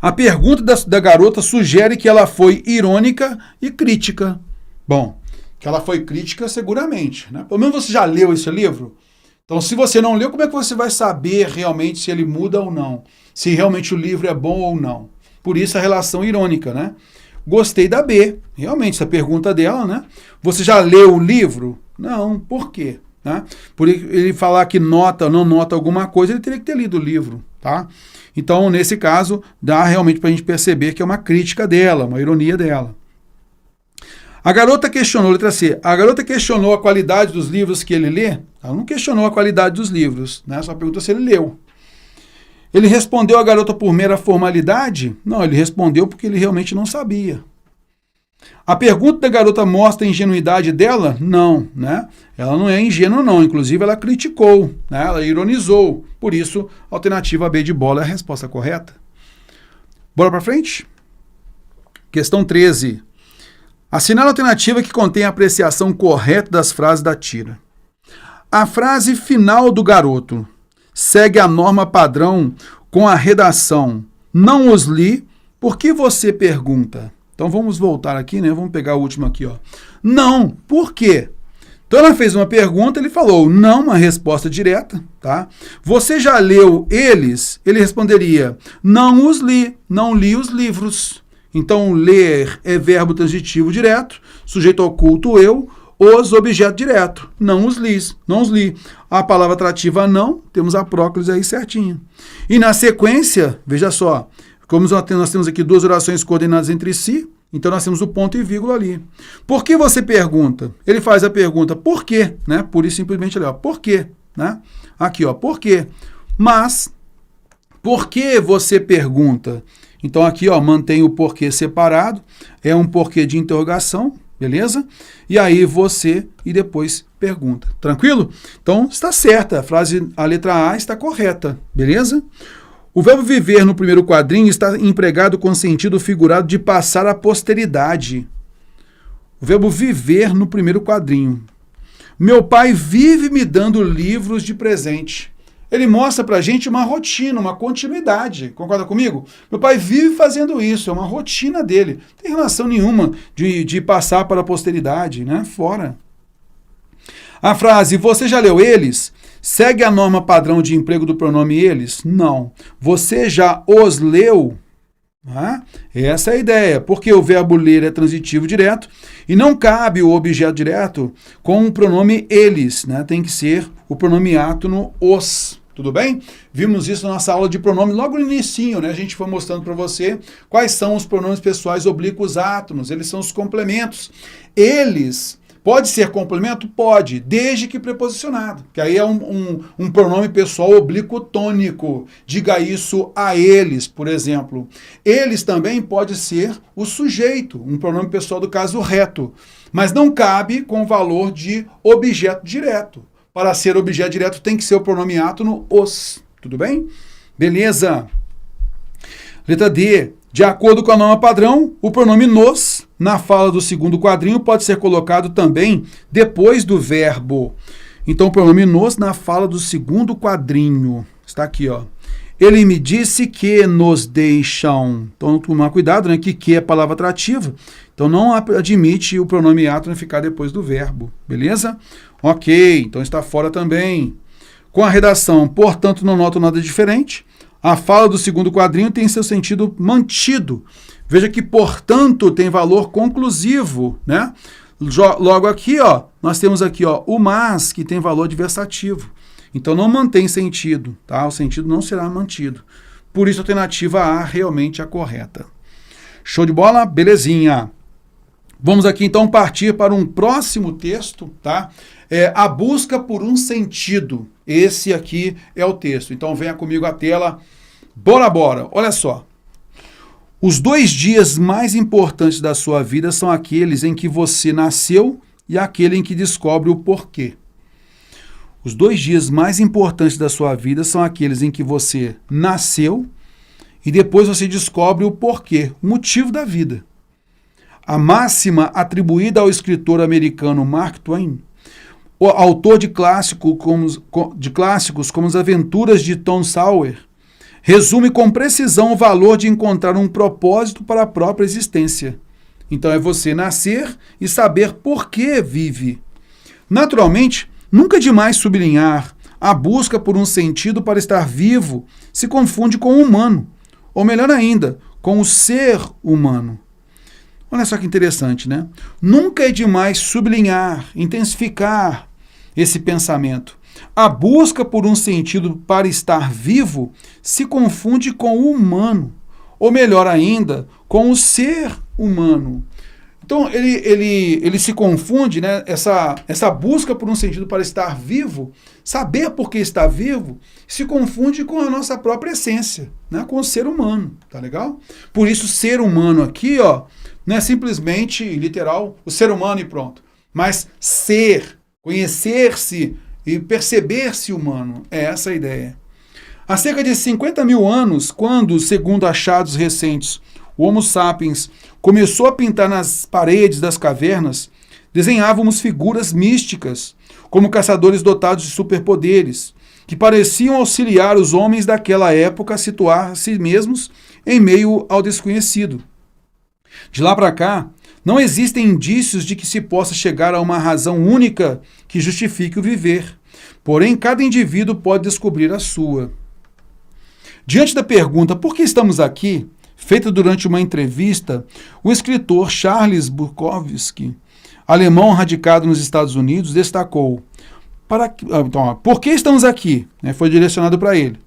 A pergunta da garota sugere que ela foi irônica e crítica. Bom, que ela foi crítica seguramente, né? Pelo menos você já leu esse livro? Então, se você não leu, como é que você vai saber realmente se ele muda ou não? Se realmente o livro é bom ou não? Por isso a relação irônica, né? gostei da B. Realmente, essa pergunta dela, né? Você já leu o livro? Não, por quê? Né? Por ele falar que nota ou não nota alguma coisa, ele teria que ter lido o livro, tá? Então, nesse caso, dá realmente para a gente perceber que é uma crítica dela, uma ironia dela. A garota questionou, letra C, a garota questionou a qualidade dos livros que ele lê? Ela não questionou a qualidade dos livros, né? Só perguntou se ele leu. Ele respondeu a garota por mera formalidade? Não, ele respondeu porque ele realmente não sabia. A pergunta da garota mostra a ingenuidade dela? Não, né? Ela não é ingênua não, inclusive ela criticou, né? Ela ironizou. Por isso, a alternativa B de bola é a resposta correta. Bora para frente? Questão 13. Assinale a alternativa que contém a apreciação correta das frases da tira. A frase final do garoto segue a norma padrão com a redação não os li, por que você pergunta? Então vamos voltar aqui, né? Vamos pegar o último aqui, ó. Não, por quê? Então ela fez uma pergunta, ele falou não, uma resposta direta, tá? Você já leu eles? Ele responderia, não os li, não li os livros. Então ler é verbo transitivo direto, sujeito oculto eu, os objeto direto, não os li, não os li. A palavra atrativa não, temos a próclise aí certinho. E na sequência, veja só, como nós temos aqui duas orações coordenadas entre si, então nós temos o ponto e vírgula ali. Por que você pergunta? Ele faz a pergunta, por quê? Né? Pura e simplesmente ali, ó, por quê? Né? Aqui, ó, por quê? Mas, por que você pergunta? Então aqui, ó, mantém o porquê separado, é um porquê de interrogação, beleza? E aí você e depois pergunta. Tranquilo? Então está certa, a letra A está correta, beleza? O verbo viver no primeiro quadrinho está empregado com sentido figurado de passar à posteridade. O verbo viver no primeiro quadrinho. Meu pai vive me dando livros de presente. Ele mostra pra gente uma rotina, uma continuidade. Concorda comigo? Meu pai vive fazendo isso, é uma rotina dele. Não tem relação nenhuma de passar para a posteridade, né? Fora. A frase, você já leu eles? Segue a norma padrão de emprego do pronome eles? Não. Você já os leu? Ah, essa é a ideia, porque o verbo ler é transitivo direto e não cabe o objeto direto com o pronome eles, né? Tem que ser o pronome átono os, tudo bem? Vimos isso na nossa aula de pronome logo no inicinho, né? A gente foi mostrando para você quais são os pronomes pessoais oblíquos átonos, eles são os complementos. Eles, pode ser complemento? Pode, desde que preposicionado, que aí é um pronome pessoal oblíquo tônico. Diga isso a eles, por exemplo. Eles também pode ser o sujeito, um pronome pessoal do caso reto, mas não cabe com o valor de objeto direto. Para ser objeto direto tem que ser o pronome átono os, tudo bem? Beleza. Letra D. De acordo com a norma padrão, o pronome nos, na fala do segundo quadrinho, pode ser colocado também depois do verbo. Então, o pronome nos na fala do segundo quadrinho. Está aqui, ó. Ele me disse que nos deixam. Então, tomar cuidado, né? Que é palavra atrativa. Então, não admite o pronome átono ficar depois do verbo. Beleza? Ok, então está fora também. Com a redação, portanto, não noto nada diferente. A fala do segundo quadrinho tem seu sentido mantido. Veja que, portanto, tem valor conclusivo, né? Logo aqui, ó, nós temos aqui, ó, o mas, que tem valor adversativo. Então, não mantém sentido, tá? O sentido não será mantido. Por isso, a alternativa A realmente é a correta. Show de bola? Belezinha. Vamos aqui, então, partir para um próximo texto, tá? A busca por um sentido. Esse aqui é o texto. Então, venha comigo à tela. Bora, bora. Olha só. Os 2 dias mais importantes da sua vida são aqueles em que você nasceu e aquele em que descobre o porquê. Os 2 dias mais importantes da sua vida são aqueles em que você nasceu e depois você descobre o porquê, o motivo da vida. A máxima atribuída ao escritor americano Mark Twain, o autor de clássicos como As Aventuras de Tom Sawyer, resume com precisão o valor de encontrar um propósito para a própria existência. Então é você nascer e saber por que vive. Naturalmente, nunca é demais sublinhar, a busca por um sentido para estar vivo se confunde com o humano, ou melhor ainda, com o ser humano. Olha só que interessante, né? Nunca é demais sublinhar, intensificar esse pensamento. A busca por um sentido para estar vivo se confunde com o humano, ou melhor ainda, com o ser humano. Então ele se confunde, né? Essa busca por um sentido para estar vivo, saber por que está vivo, se confunde com a nossa própria essência, né? Com o ser humano, tá legal? Por isso, ser humano aqui, ó, não é simplesmente literal o ser humano e pronto, mas ser, conhecer-se e perceber-se humano, é essa a ideia. Há cerca de 50 mil anos, quando, segundo achados recentes, o Homo sapiens começou a pintar nas paredes das cavernas, desenhávamos figuras místicas, como caçadores dotados de superpoderes, que pareciam auxiliar os homens daquela época a situar a si mesmos em meio ao desconhecido. De lá para cá, não existem indícios de que se possa chegar a uma razão única que justifique o viver. Porém, cada indivíduo pode descobrir a sua. Diante da pergunta por que estamos aqui, feita durante uma entrevista, o escritor Charles Bukowski, alemão radicado nos Estados Unidos, destacou: por que estamos aqui? Foi direcionado para ele.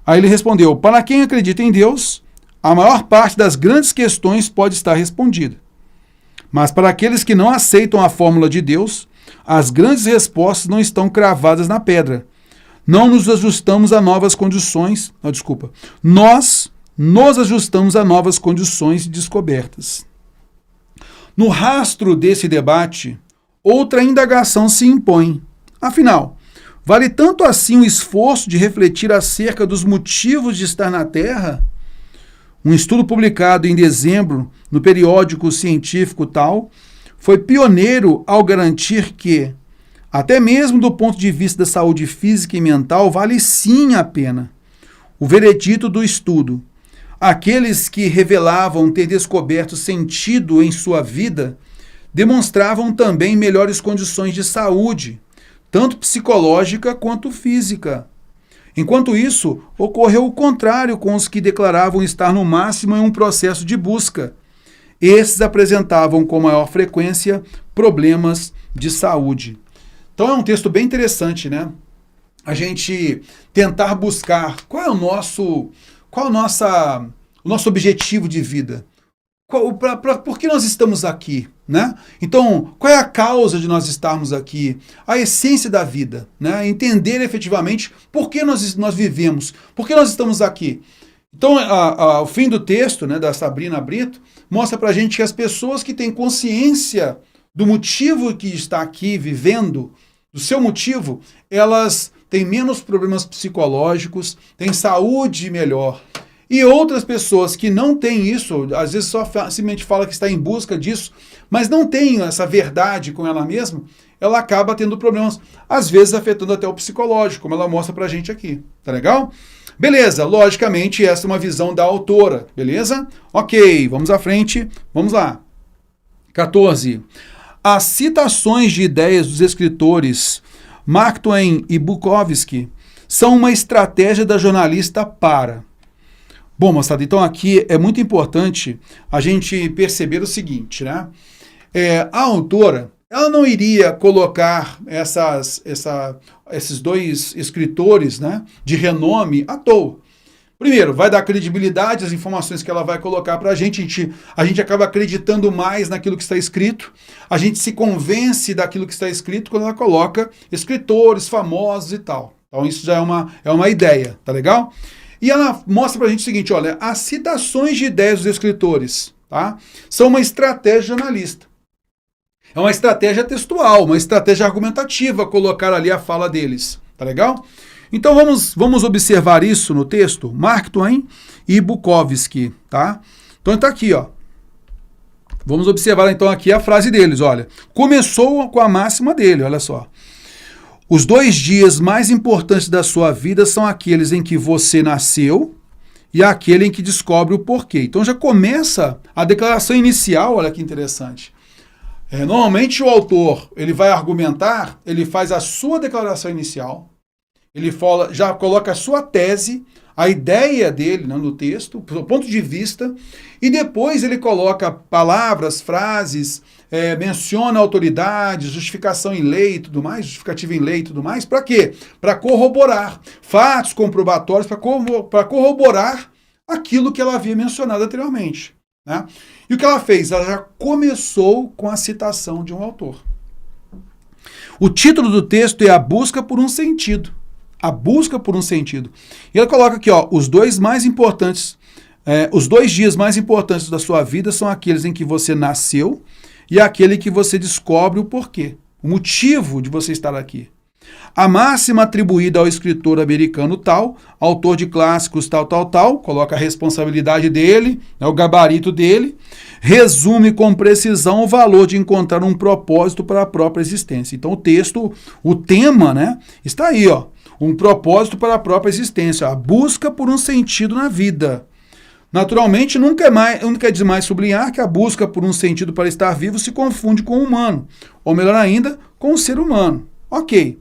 Aí ele respondeu: para quem acredita em Deus, a maior parte das grandes questões pode estar respondida. Mas para aqueles que não aceitam a fórmula de Deus, as grandes respostas não estão cravadas na pedra. Não nos ajustamos a novas condições. Nós nos ajustamos a novas condições e descobertas. No rastro desse debate, outra indagação se impõe. Afinal, vale tanto assim o esforço de refletir acerca dos motivos de estar na Terra? Um estudo publicado em dezembro no periódico científico Tal foi pioneiro ao garantir que, até mesmo do ponto de vista da saúde física e mental, vale sim a pena. O veredito do estudo: aqueles que revelavam ter descoberto sentido em sua vida demonstravam também melhores condições de saúde, tanto psicológica quanto física. Enquanto isso, ocorreu o contrário com os que declaravam estar no máximo em um processo de busca. Esses apresentavam com maior frequência problemas de saúde. Então é um texto bem interessante, né? A gente tentar buscar qual é o nosso objetivo de vida. Por que nós estamos aqui, né? Então, qual é a causa de nós estarmos aqui? A essência da vida, né? Entender efetivamente por que nós vivemos, por que nós estamos aqui. Então, o fim do texto, né, da Sabrina Brito, mostra pra gente que as pessoas que têm consciência do motivo que está aqui vivendo, do seu motivo, elas têm menos problemas psicológicos, têm saúde melhor. E outras pessoas que não têm isso, às vezes só simplesmente fala que está em busca disso, mas não tem essa verdade com ela mesma, ela acaba tendo problemas, às vezes afetando até o psicológico, como ela mostra pra gente aqui. Tá legal? Beleza, logicamente essa é uma visão da autora, beleza? Ok, vamos à frente, vamos lá. 14. As citações de ideias dos escritores Mark Twain e Bukowski são uma estratégia da jornalista para... Bom, moçada, então aqui é muito importante a gente perceber o seguinte, né? A autora, ela não iria colocar esses dois escritores, né, de renome à toa. Primeiro, vai dar credibilidade às informações que ela vai colocar para a gente acaba acreditando mais naquilo que está escrito, a gente se convence daquilo que está escrito quando ela coloca escritores famosos e tal. Então isso já é uma ideia, tá legal? E ela mostra pra gente o seguinte, olha, as citações de ideias dos escritores, tá, são uma estratégia jornalista. É uma estratégia textual, uma estratégia argumentativa colocar ali a fala deles, tá legal? Então vamos observar isso no texto, Mark Twain e Bukowski, tá? Então está aqui, ó. Vamos observar então aqui a frase deles, olha. Começou com a máxima dele, olha só. Os 2 dias mais importantes da sua vida são aqueles em que você nasceu e aquele em que descobre o porquê. Então já começa a declaração inicial, olha que interessante. Normalmente o autor ele vai argumentar, ele faz a sua declaração inicial, ele já coloca a sua tese, a ideia dele, né, no texto, o ponto de vista, e depois ele coloca palavras, frases, menciona autoridades, justificação em lei e tudo mais, justificativa em lei e tudo mais, para quê? Para corroborar fatos comprobatórios, para corroborar aquilo que ela havia mencionado anteriormente. Né? E o que ela fez? Ela já começou com a citação de um autor. O título do texto é A Busca por um Sentido. A busca por um sentido. E ela coloca aqui, ó, os dois dias mais importantes da sua vida são aqueles em que você nasceu e aquele que você descobre o porquê, o motivo de você estar aqui. A máxima atribuída ao escritor americano tal, autor de clássicos tal, coloca a responsabilidade dele, o gabarito dele, resume com precisão o valor de encontrar um propósito para a própria existência. Então o texto, o tema, né, está aí, ó, um propósito para a própria existência, a busca por um sentido na vida. Naturalmente, nunca é demais sublinhar que a busca por um sentido para estar vivo se confunde com o humano, ou melhor ainda, com o ser humano. Ok.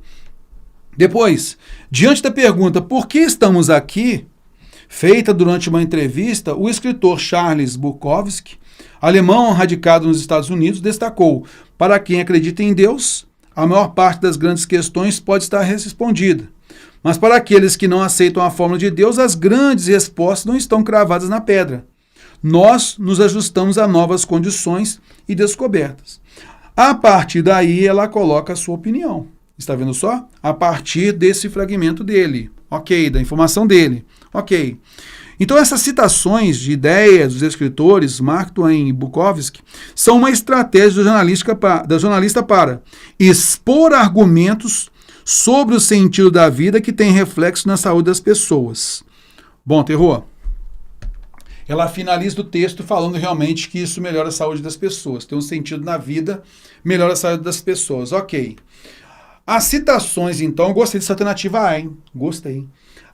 Depois, diante da pergunta por que estamos aqui, feita durante uma entrevista, o escritor Charles Bukowski, alemão radicado nos Estados Unidos, destacou: para quem acredita em Deus, a maior parte das grandes questões pode estar respondida. Mas para aqueles que não aceitam a fórmula de Deus, as grandes respostas não estão cravadas na pedra. Nós nos ajustamos a novas condições e descobertas. A partir daí, ela coloca a sua opinião. Está vendo só? A partir desse fragmento dele. Ok, da informação dele. Ok. Então, essas citações de ideias dos escritores Mark Twain e Bukowski são uma estratégia da jornalista para expor argumentos sobre o sentido da vida que tem reflexo na saúde das pessoas. Bom, Terror, ela finaliza o texto falando realmente que isso melhora a saúde das pessoas. Tem um sentido na vida, melhora a saúde das pessoas. Ok. As citações, então, eu gostei dessa alternativa A, hein? Gostei.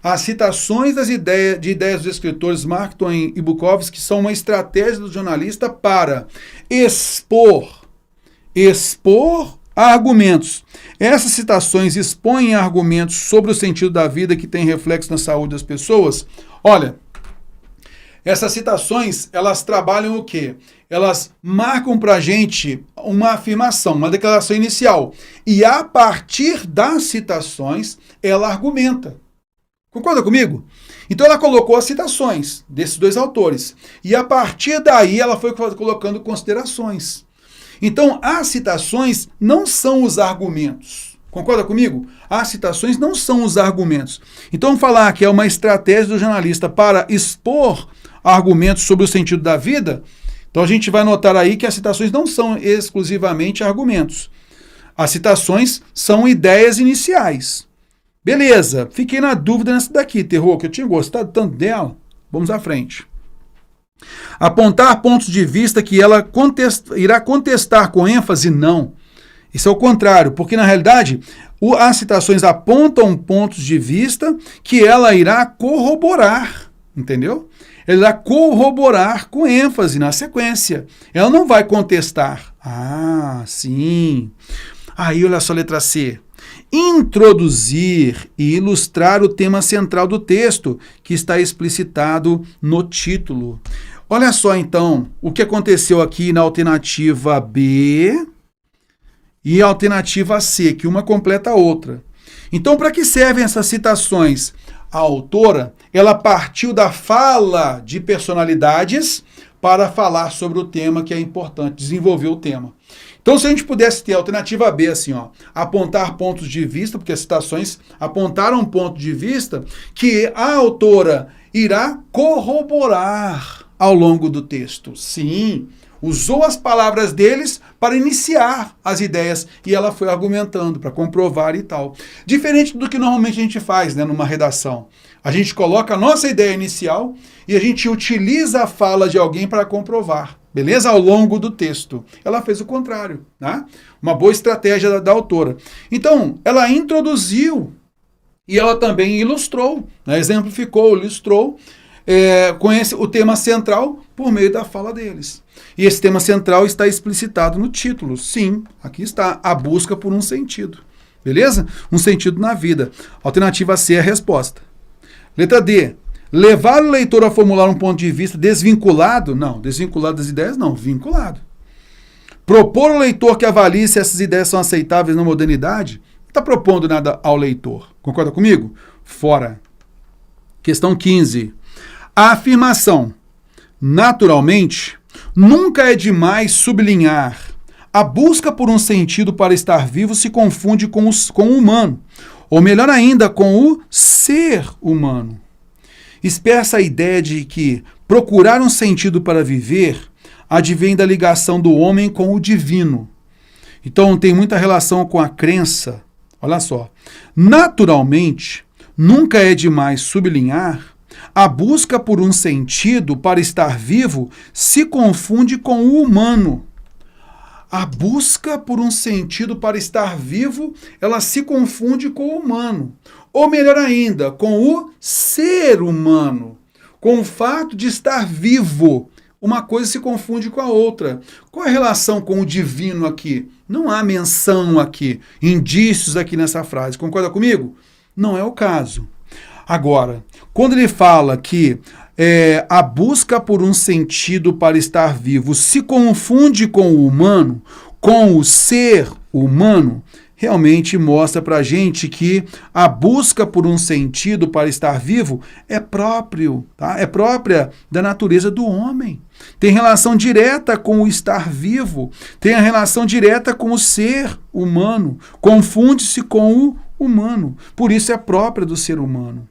As citações de ideias dos escritores Mark Twain e Bukowski são uma estratégia do jornalista para expor argumentos. Essas citações expõem argumentos sobre o sentido da vida que tem reflexo na saúde das pessoas. Olha, essas citações, elas trabalham o quê? Elas marcam para a gente uma afirmação, uma declaração inicial. E a partir das citações, ela argumenta. Concorda comigo? Então ela colocou as citações desses dois autores. E a partir daí ela foi colocando considerações. Então, as citações não são os argumentos. Concorda comigo? As citações não são os argumentos. Então, falar que é uma estratégia do jornalista para expor argumentos sobre o sentido da vida, então a gente vai notar aí que as citações não são exclusivamente argumentos. As citações são ideias iniciais. Beleza, fiquei na dúvida nessa daqui, Terror, que eu tinha gostado tanto dela. Vamos à frente. Apontar pontos de vista que ela irá contestar com ênfase, não. Isso é o contrário, porque na realidade as citações apontam pontos de vista que ela irá corroborar, entendeu? Ela irá corroborar com ênfase na sequência. Ela não vai contestar. Ah, sim. Aí olha só a letra C. Introduzir e ilustrar o tema central do texto, que está explicitado no título. Olha só, então, o que aconteceu aqui na alternativa B e a alternativa C, que uma completa a outra. Então, para que servem essas citações? A autora, ela partiu da fala de personalidades para falar sobre o tema que é importante, desenvolver o tema. Então, se a gente pudesse ter a alternativa B, assim, ó, apontar pontos de vista, porque as citações apontaram um ponto de vista que a autora irá corroborar ao longo do texto. Sim, usou as palavras deles para iniciar as ideias e ela foi argumentando para comprovar e tal. Diferente do que normalmente a gente faz, né, numa redação. A gente coloca a nossa ideia inicial e a gente utiliza a fala de alguém para comprovar. Beleza? Ao longo do texto. Ela fez o contrário, né? Uma boa estratégia da autora. Então, ela introduziu e ela também ilustrou, né? Exemplificou, ilustrou, conhece o tema central por meio da fala deles. E esse tema central está explicitado no título. Sim, aqui está, a busca por um sentido. Beleza? Um sentido na vida. Alternativa C é a resposta. Letra D. Levar o leitor a formular um ponto de vista desvinculado? Não, desvinculado das ideias não, vinculado. Propor ao leitor que avalie se essas ideias são aceitáveis na modernidade? Não está propondo nada ao leitor. Concorda comigo? Fora. Questão 15. A afirmação, naturalmente, nunca é demais sublinhar. A busca por um sentido para estar vivo se confunde com o humano, ou melhor ainda, com o ser humano. Expressa a ideia de que procurar um sentido para viver advém da ligação do homem com o divino. Então tem muita relação com a crença. Olha só. Naturalmente, nunca é demais sublinhar, a busca por um sentido para estar vivo se confunde com o humano. A busca por um sentido para estar vivo, ela se confunde com o humano. Ou melhor ainda, com o ser humano. Com o fato de estar vivo. Uma coisa se confunde com a outra. Qual é a relação com o divino aqui? Não há menção aqui, indícios aqui nessa frase. Concorda comigo? Não é o caso. Agora, quando ele fala que a busca por um sentido para estar vivo se confunde com o humano, com o ser humano, realmente mostra para a gente que a busca por um sentido para estar vivo é própria da natureza do homem. Tem relação direta com o estar vivo, tem a relação direta com o ser humano, confunde-se com o humano, por isso é própria do ser humano.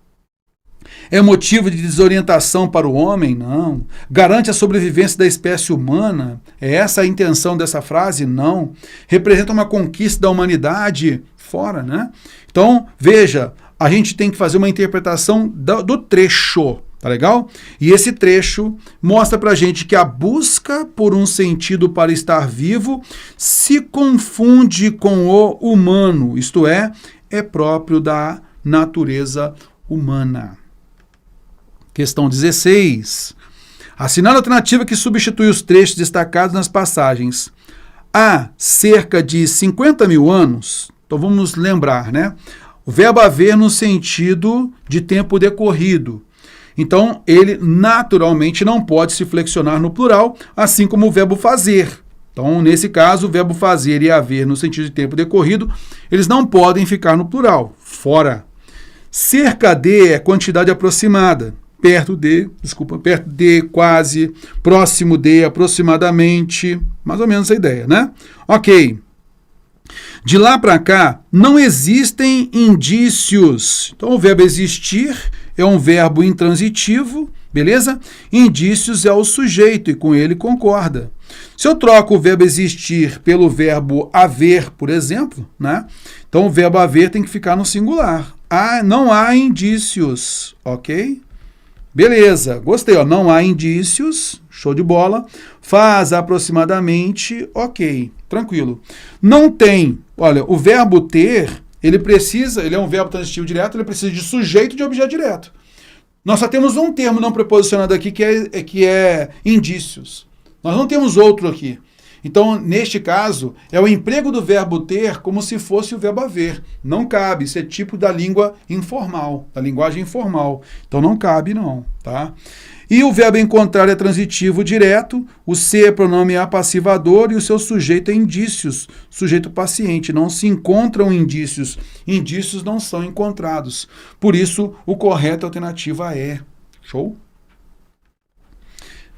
É motivo de desorientação para o homem? Não. Garante a sobrevivência da espécie humana? É essa a intenção dessa frase? Não. Representa uma conquista da humanidade? Fora, né? Então, veja, a gente tem que fazer uma interpretação do trecho, tá legal? E esse trecho mostra pra gente que a busca por um sentido para estar vivo se confunde com o humano, isto é próprio da natureza humana. Questão 16. Assinale a alternativa que substitui os trechos destacados nas passagens. Há cerca de 50 mil anos, então vamos lembrar, né? O verbo haver no sentido de tempo decorrido. Então, ele naturalmente não pode se flexionar no plural, assim como o verbo fazer. Então, nesse caso, o verbo fazer e haver no sentido de tempo decorrido, eles não podem ficar no plural. Fora. Cerca de é quantidade aproximada. Perto de, quase, próximo de, aproximadamente, mais ou menos essa ideia, né? Ok. De lá para cá, não existem indícios. Então, o verbo existir é um verbo intransitivo, beleza? Indícios é o sujeito e com ele concorda. Se eu troco o verbo existir pelo verbo haver, por exemplo, né? Então, o verbo haver tem que ficar no singular. Não há indícios, ok? Beleza, gostei, ó. Não há indícios, show de bola. Faz aproximadamente, ok, tranquilo. Não tem, olha, o verbo ter, ele é um verbo transitivo direto, ele precisa de sujeito e de objeto direto. Nós só temos um termo não preposicionado aqui que é indícios. Nós não temos outro aqui. Então, neste caso, é o emprego do verbo ter como se fosse o verbo haver. Não cabe, isso é tipo da língua informal, da linguagem informal. Então, não cabe não, tá? E o verbo encontrar é transitivo direto, o ser é pronome apassivador e o seu sujeito é indícios, sujeito paciente. Não se encontram indícios, indícios não são encontrados. Por isso, o correto, a alternativa é. Show?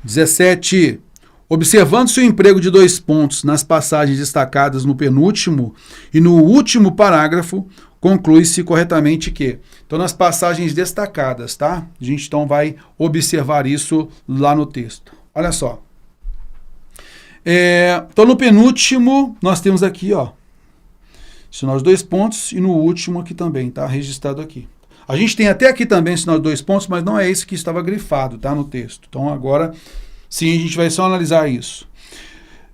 17. Observando-se o emprego de dois pontos nas passagens destacadas no penúltimo e no último parágrafo, conclui-se corretamente que... Então, nas passagens destacadas, tá? A gente então vai observar isso lá no texto. Olha só. Então, no penúltimo, nós temos aqui, ó, sinal de dois pontos e no último aqui também, tá? Registrado aqui. A gente tem até aqui também sinal de dois pontos, mas não é esse que estava grifado, tá? No texto. Então, agora... Sim, a gente vai só analisar isso.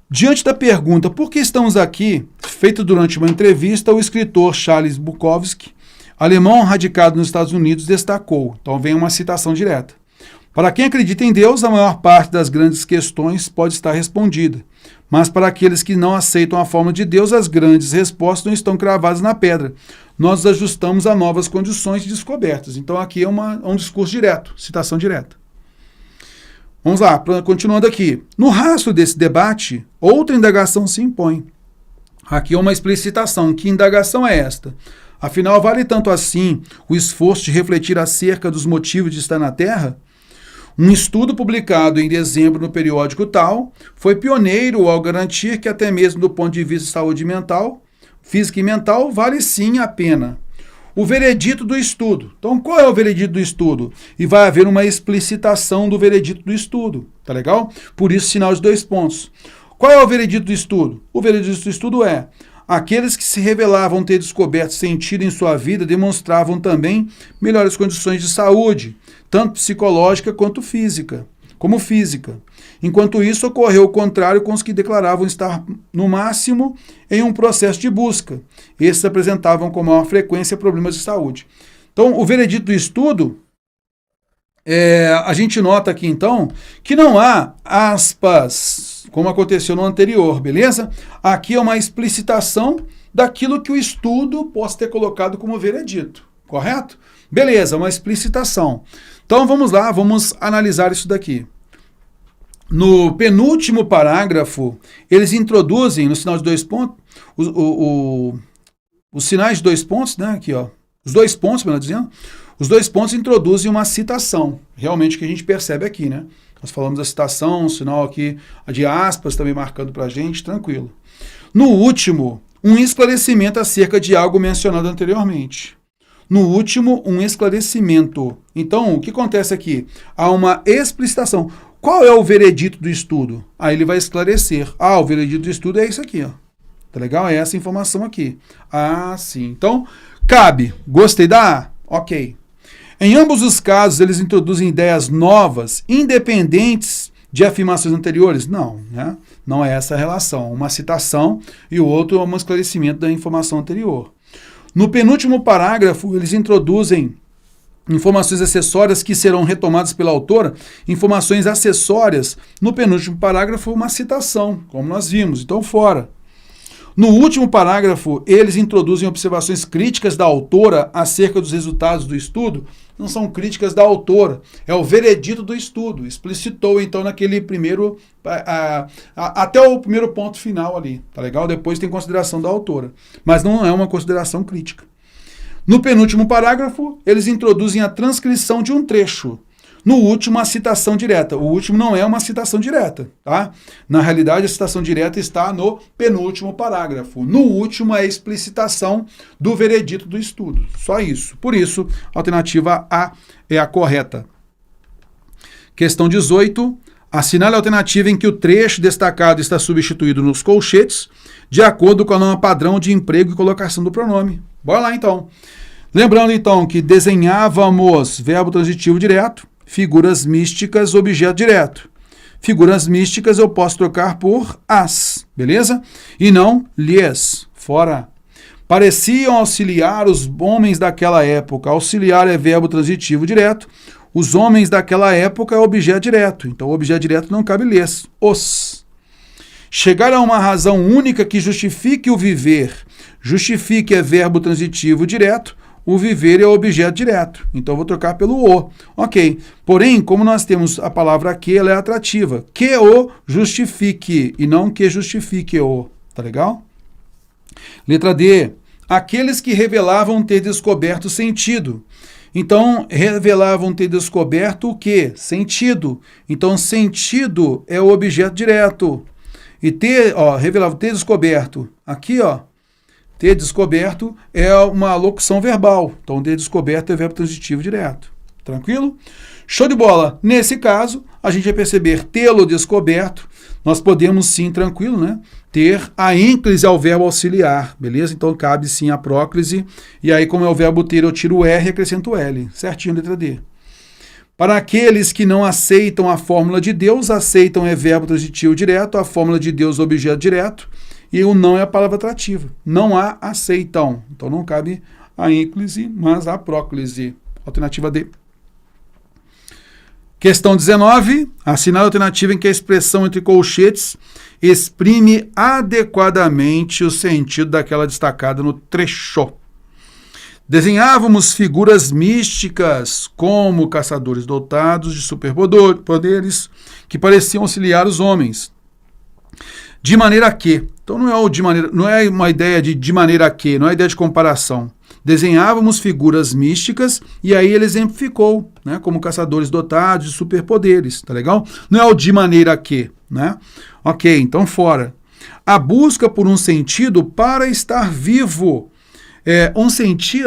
Diante da pergunta por que estamos aqui, feita durante uma entrevista, o escritor Charles Bukowski, alemão radicado nos Estados Unidos, destacou. Então vem uma citação direta. Para quem acredita em Deus, a maior parte das grandes questões pode estar respondida. Mas para aqueles que não aceitam a forma de Deus, as grandes respostas não estão cravadas na pedra. nós ajustamos a novas condições descobertas. Então aqui é um discurso direto, citação direta. Vamos lá, continuando aqui. No rastro desse debate, outra indagação se impõe. Aqui é uma explicitação. Que indagação é esta? Afinal, vale tanto assim o esforço de refletir acerca dos motivos de estar na Terra? Um estudo publicado em dezembro no periódico Tal foi pioneiro ao garantir que até mesmo do ponto de vista de saúde mental, física e mental, vale sim a pena. O veredito do estudo. Então, qual é o veredito do estudo? E vai haver uma explicitação do veredito do estudo, tá legal? Por isso, sinal de 2 pontos. Qual é o veredito do estudo? O veredito do estudo é: aqueles que se revelavam ter descoberto sentido em sua vida demonstravam também melhores condições de saúde, tanto psicológica quanto física, como física. Enquanto isso, ocorreu o contrário com os que declaravam estar, no máximo, em um processo de busca. Esses apresentavam com maior frequência problemas de saúde. Então, o veredito do estudo, a gente nota aqui, então, que não há aspas, como aconteceu no anterior, beleza? Aqui é uma explicitação daquilo que o estudo possa ter colocado como veredito, correto? Beleza, uma explicitação. Então, vamos lá, vamos analisar isso daqui. No penúltimo parágrafo, eles introduzem, no sinal de 2 pontos, os sinais de 2 pontos, né, aqui, ó, os 2 pontos, melhor dizendo, os 2 pontos introduzem uma citação, realmente que a gente percebe aqui, né? Nós falamos da citação, o sinal aqui de aspas também marcando para a gente, tranquilo. No último, um esclarecimento acerca de algo mencionado anteriormente. No último, um esclarecimento. Então, o que acontece aqui? Há uma explicitação. Qual é o veredito do estudo? Aí ele vai esclarecer. O veredito do estudo é isso aqui, ó. Tá legal? É essa informação aqui. Sim. Então, cabe. Gostei da A? Ok. Em ambos os casos, eles introduzem ideias novas, independentes de afirmações anteriores? Não, né? Não é essa a relação. Uma citação e o outro é um esclarecimento da informação anterior. No penúltimo parágrafo, eles introduzem informações acessórias que serão retomadas pela autora. Informações acessórias, no penúltimo parágrafo, uma citação, como nós vimos, então fora. No último parágrafo, eles introduzem observações críticas da autora acerca dos resultados do estudo. Não são críticas da autora, é o veredito do estudo. Explicitou, então, naquele primeiro, até o primeiro ponto final ali, tá legal? Depois tem consideração da autora, mas não é uma consideração crítica. No penúltimo parágrafo, eles introduzem a transcrição de um trecho. No último, a citação direta. O último não é uma citação direta, tá? Na realidade, a citação direta está no penúltimo parágrafo. No último, é a explicitação do veredito do estudo. Só isso. Por isso, a alternativa A é a correta. Questão 18. Assinale a alternativa em que o trecho destacado está substituído nos colchetes, de acordo com a norma padrão de emprego e colocação do pronome. Bora lá, então. Lembrando, então, que desenhávamos verbo transitivo direto, figuras místicas, objeto direto. Figuras místicas eu posso trocar por as, beleza? E não lhes, fora. Pareciam auxiliar os homens daquela época. Auxiliar é verbo transitivo direto. Os homens daquela época é objeto direto. Então, o objeto direto não cabe lhes. Os. Chegar a uma razão única que justifique o viver. Justifique é verbo transitivo direto. O viver é objeto direto. Então, eu vou trocar pelo o. Ok. Porém, como nós temos a palavra que, ela é atrativa. Que o justifique e não que justifique o. Tá legal? Letra D. Aqueles que revelavam ter descoberto sentido. Então, revelavam ter descoberto o quê? Sentido. Então, sentido é o objeto direto. E revelavam ter descoberto. Aqui, ter descoberto é uma locução verbal. Então, ter descoberto é verbo transitivo direto. Tranquilo? Show de bola. Nesse caso, a gente vai perceber tê-lo descoberto. Nós podemos sim, tranquilo, né? Ter a ênclise ao verbo auxiliar, beleza? Então, cabe sim a próclise. E aí, como é o verbo ter, eu tiro o R e acrescento o L. Certinho, letra D. Para aqueles que não aceitam a fórmula de Deus, aceitam é verbo transitivo direto, a fórmula de Deus é objeto direto, e o não é a palavra atrativa. Não há aceitam. Então não cabe a ênclise, mas a próclise. Alternativa D. Questão 19. Assinale a alternativa em que a expressão entre colchetes exprime adequadamente o sentido daquela destacada no trecho. Desenhávamos figuras místicas, como caçadores dotados de superpoderes, que pareciam auxiliar os homens. De maneira que, então não é uma ideia de maneira que, não é ideia de comparação. Desenhávamos figuras místicas e aí ele exemplificou, né, como caçadores dotados de superpoderes, tá legal? Não é o de maneira que, né? Ok, então fora. A busca por um sentido para estar vivo.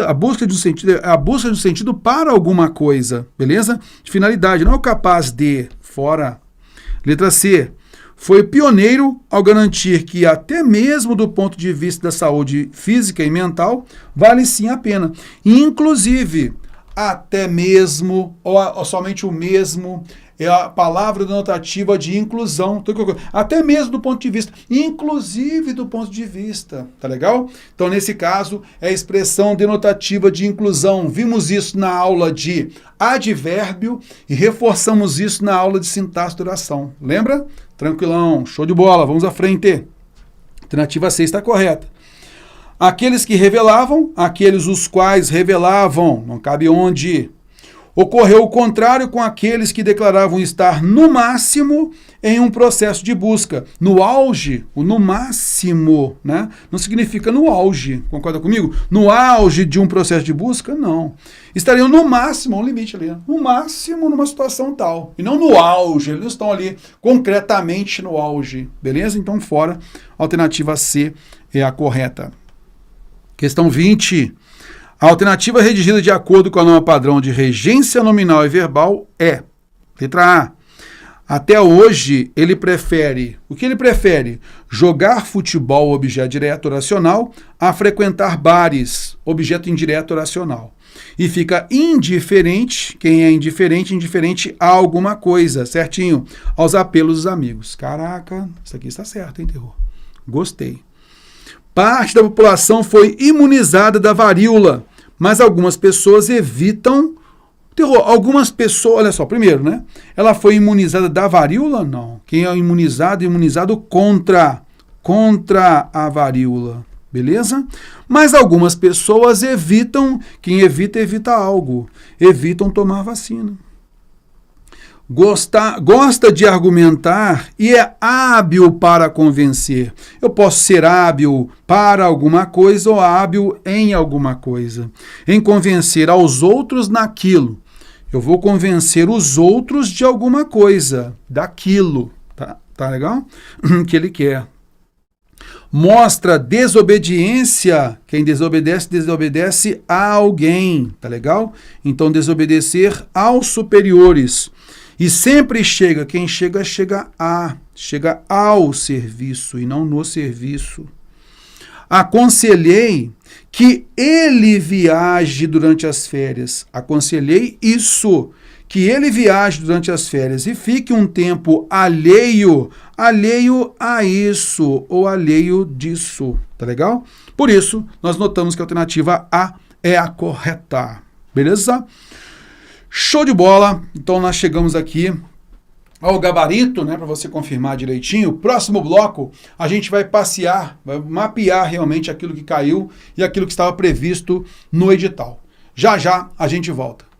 A busca de um sentido é a busca de um sentido para alguma coisa, beleza? De finalidade, não é o capaz de, fora. Letra C. Foi pioneiro ao garantir que, até mesmo do ponto de vista da saúde física e mental, vale sim a pena. Inclusive, até mesmo, ou somente o mesmo, é a palavra denotativa de inclusão. Até mesmo do ponto de vista, inclusive do ponto de vista, tá legal? Então, nesse caso, é a expressão denotativa de inclusão. Vimos isso na aula de advérbio e reforçamos isso na aula de sintaxe de oração. Lembra? Tranquilão, show de bola, vamos à frente. Alternativa C está correta. Aqueles que revelavam, aqueles os quais revelavam, não cabe onde. Ocorreu o contrário com aqueles que declaravam estar no máximo em um processo de busca. No auge, o no máximo, né? Não significa no auge, concorda comigo? No auge de um processo de busca, não. Estariam no máximo, um limite ali, no máximo numa situação tal. E não no auge, eles estão ali concretamente no auge. Beleza? Então fora, alternativa C é a correta. Questão 20. A alternativa redigida de acordo com a norma padrão de regência nominal e verbal é, letra A. Até hoje, ele prefere, o que ele prefere? Jogar futebol, objeto direto oracional, a frequentar bares, objeto indireto oracional. E fica indiferente, quem é indiferente, indiferente a alguma coisa, certinho, aos apelos dos amigos. Caraca, isso aqui está certo, hein, terror? Gostei. Parte da população foi imunizada da varíola, mas algumas pessoas evitam terror. Algumas pessoas, olha só, primeiro, né? Ela foi imunizada da varíola? Não. Quem é imunizado? Imunizado contra a varíola. Beleza? Mas algumas pessoas evitam, quem evita, evita algo. Evitam tomar vacina. Gosta de argumentar e é hábil para convencer. Eu posso ser hábil para alguma coisa ou hábil em alguma coisa. Em convencer aos outros naquilo. Eu vou convencer os outros de alguma coisa, daquilo. Tá legal? Que ele quer. Mostra desobediência. Quem desobedece, desobedece a alguém. Tá legal? Então, desobedecer aos superiores. E sempre chega, quem chega, chega ao serviço e não no serviço. Aconselhei que ele viaje durante as férias. Aconselhei isso, que ele viaje durante as férias e fique um tempo alheio a isso ou alheio disso. Tá legal? Por isso, nós notamos que a alternativa A é a correta. Beleza? Show de bola! Então nós chegamos aqui ao gabarito, né, para você confirmar direitinho. Próximo bloco, a gente vai passear, vai mapear realmente aquilo que caiu e aquilo que estava previsto no edital. Já já a gente volta.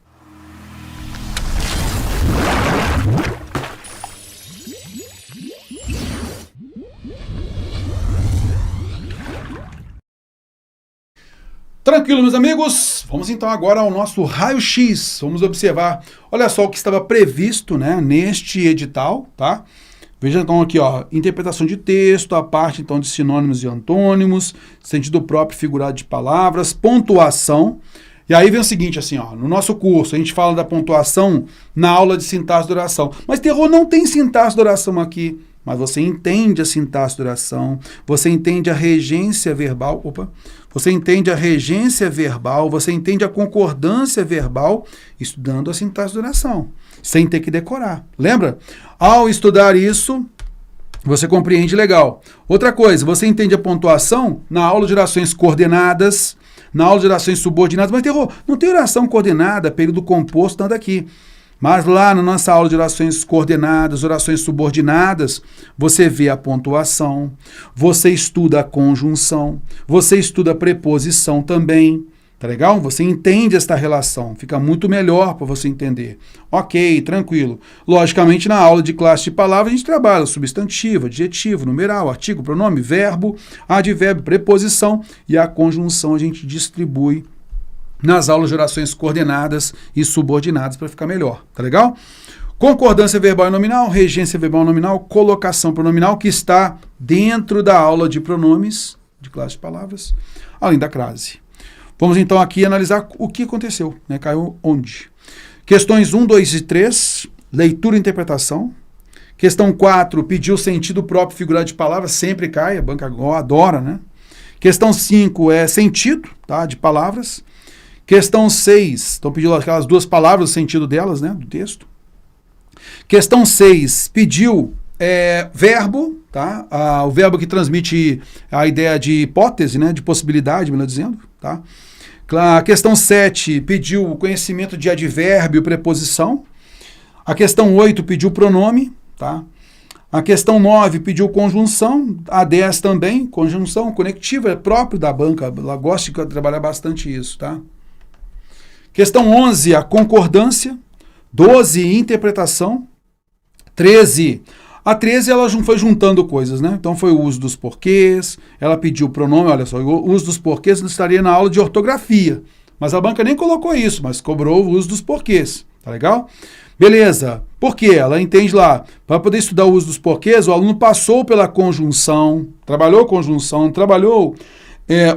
Tranquilo, meus amigos? Vamos então agora ao nosso raio-x. Vamos observar, olha só o que estava previsto, né, neste edital, tá? Veja então aqui, ó, interpretação de texto, a parte então de sinônimos e antônimos, sentido próprio figurado de palavras, pontuação. E aí vem o seguinte, assim, ó, no nosso curso a gente fala da pontuação na aula de sintaxe de oração. Mas terror não tem sintaxe de oração aqui. Mas você entende a sintaxe de oração, você entende a regência verbal, você entende a regência verbal, você entende a concordância verbal, estudando a sintaxe de oração, sem ter que decorar. Lembra? Ao estudar isso, você compreende legal. Outra coisa, você entende a pontuação na aula de orações coordenadas, na aula de orações subordinadas, mas terror, não tem oração coordenada, período composto, nada aqui. Mas lá na nossa aula de orações coordenadas, orações subordinadas, você vê a pontuação, você estuda a conjunção, você estuda a preposição também, Tá legal? Você entende esta relação, fica muito melhor para você entender. Ok, tranquilo. Logicamente, na aula de classe de palavras, a gente trabalha substantivo, adjetivo, numeral, artigo, pronome, verbo, advérbio, preposição e a conjunção a gente distribui nas aulas de orações coordenadas e subordinadas para ficar melhor. Tá legal? Concordância verbal e nominal, regência verbal e nominal, colocação pronominal, que está dentro da aula de pronomes, de classe de palavras, além da crase. Vamos então aqui analisar o que aconteceu, né? Caiu onde? Questões 1, 2 e 3, leitura e interpretação. Questão 4, pediu sentido próprio figurado de palavras, sempre cai, a banca adora, né? Questão 5 é sentido, tá? De palavras. Questão 6, então pediu aquelas duas palavras, o sentido delas, né? Do texto. Questão 6, pediu verbo, tá? O verbo que transmite a ideia de hipótese, né? De possibilidade, melhor dizendo, tá? A questão 7 pediu o conhecimento de advérbio e preposição. A questão 8 pediu pronome, tá? A questão 9 pediu conjunção. A 10 também, conjunção conectiva, é próprio da banca, ela gosta de trabalhar bastante isso, tá? Questão 11, a concordância. 12, interpretação. 13, a 13 ela foi juntando coisas, né? Então foi o uso dos porquês, ela pediu o pronome, olha só, o uso dos porquês não estaria na aula de ortografia, mas a banca nem colocou isso, mas cobrou o uso dos porquês, tá legal? Beleza, por quê? Ela entende lá, para poder estudar o uso dos porquês, o aluno passou pela conjunção, trabalhou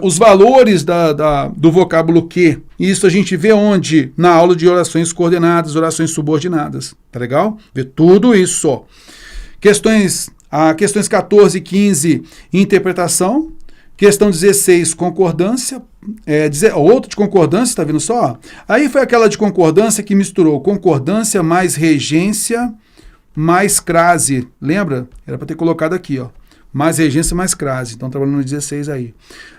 os valores do vocábulo que. Isso a gente vê onde? Na aula de orações coordenadas, orações subordinadas. Tá legal? Vê tudo isso. Questões 14 e 15, interpretação. Questão 16, concordância. Outra de concordância, tá vendo só? Aí foi aquela de concordância que misturou concordância mais regência mais crase. Lembra? Era para ter colocado aqui, ó. Mais regência, mais crase. Então, trabalhando no 16 aí.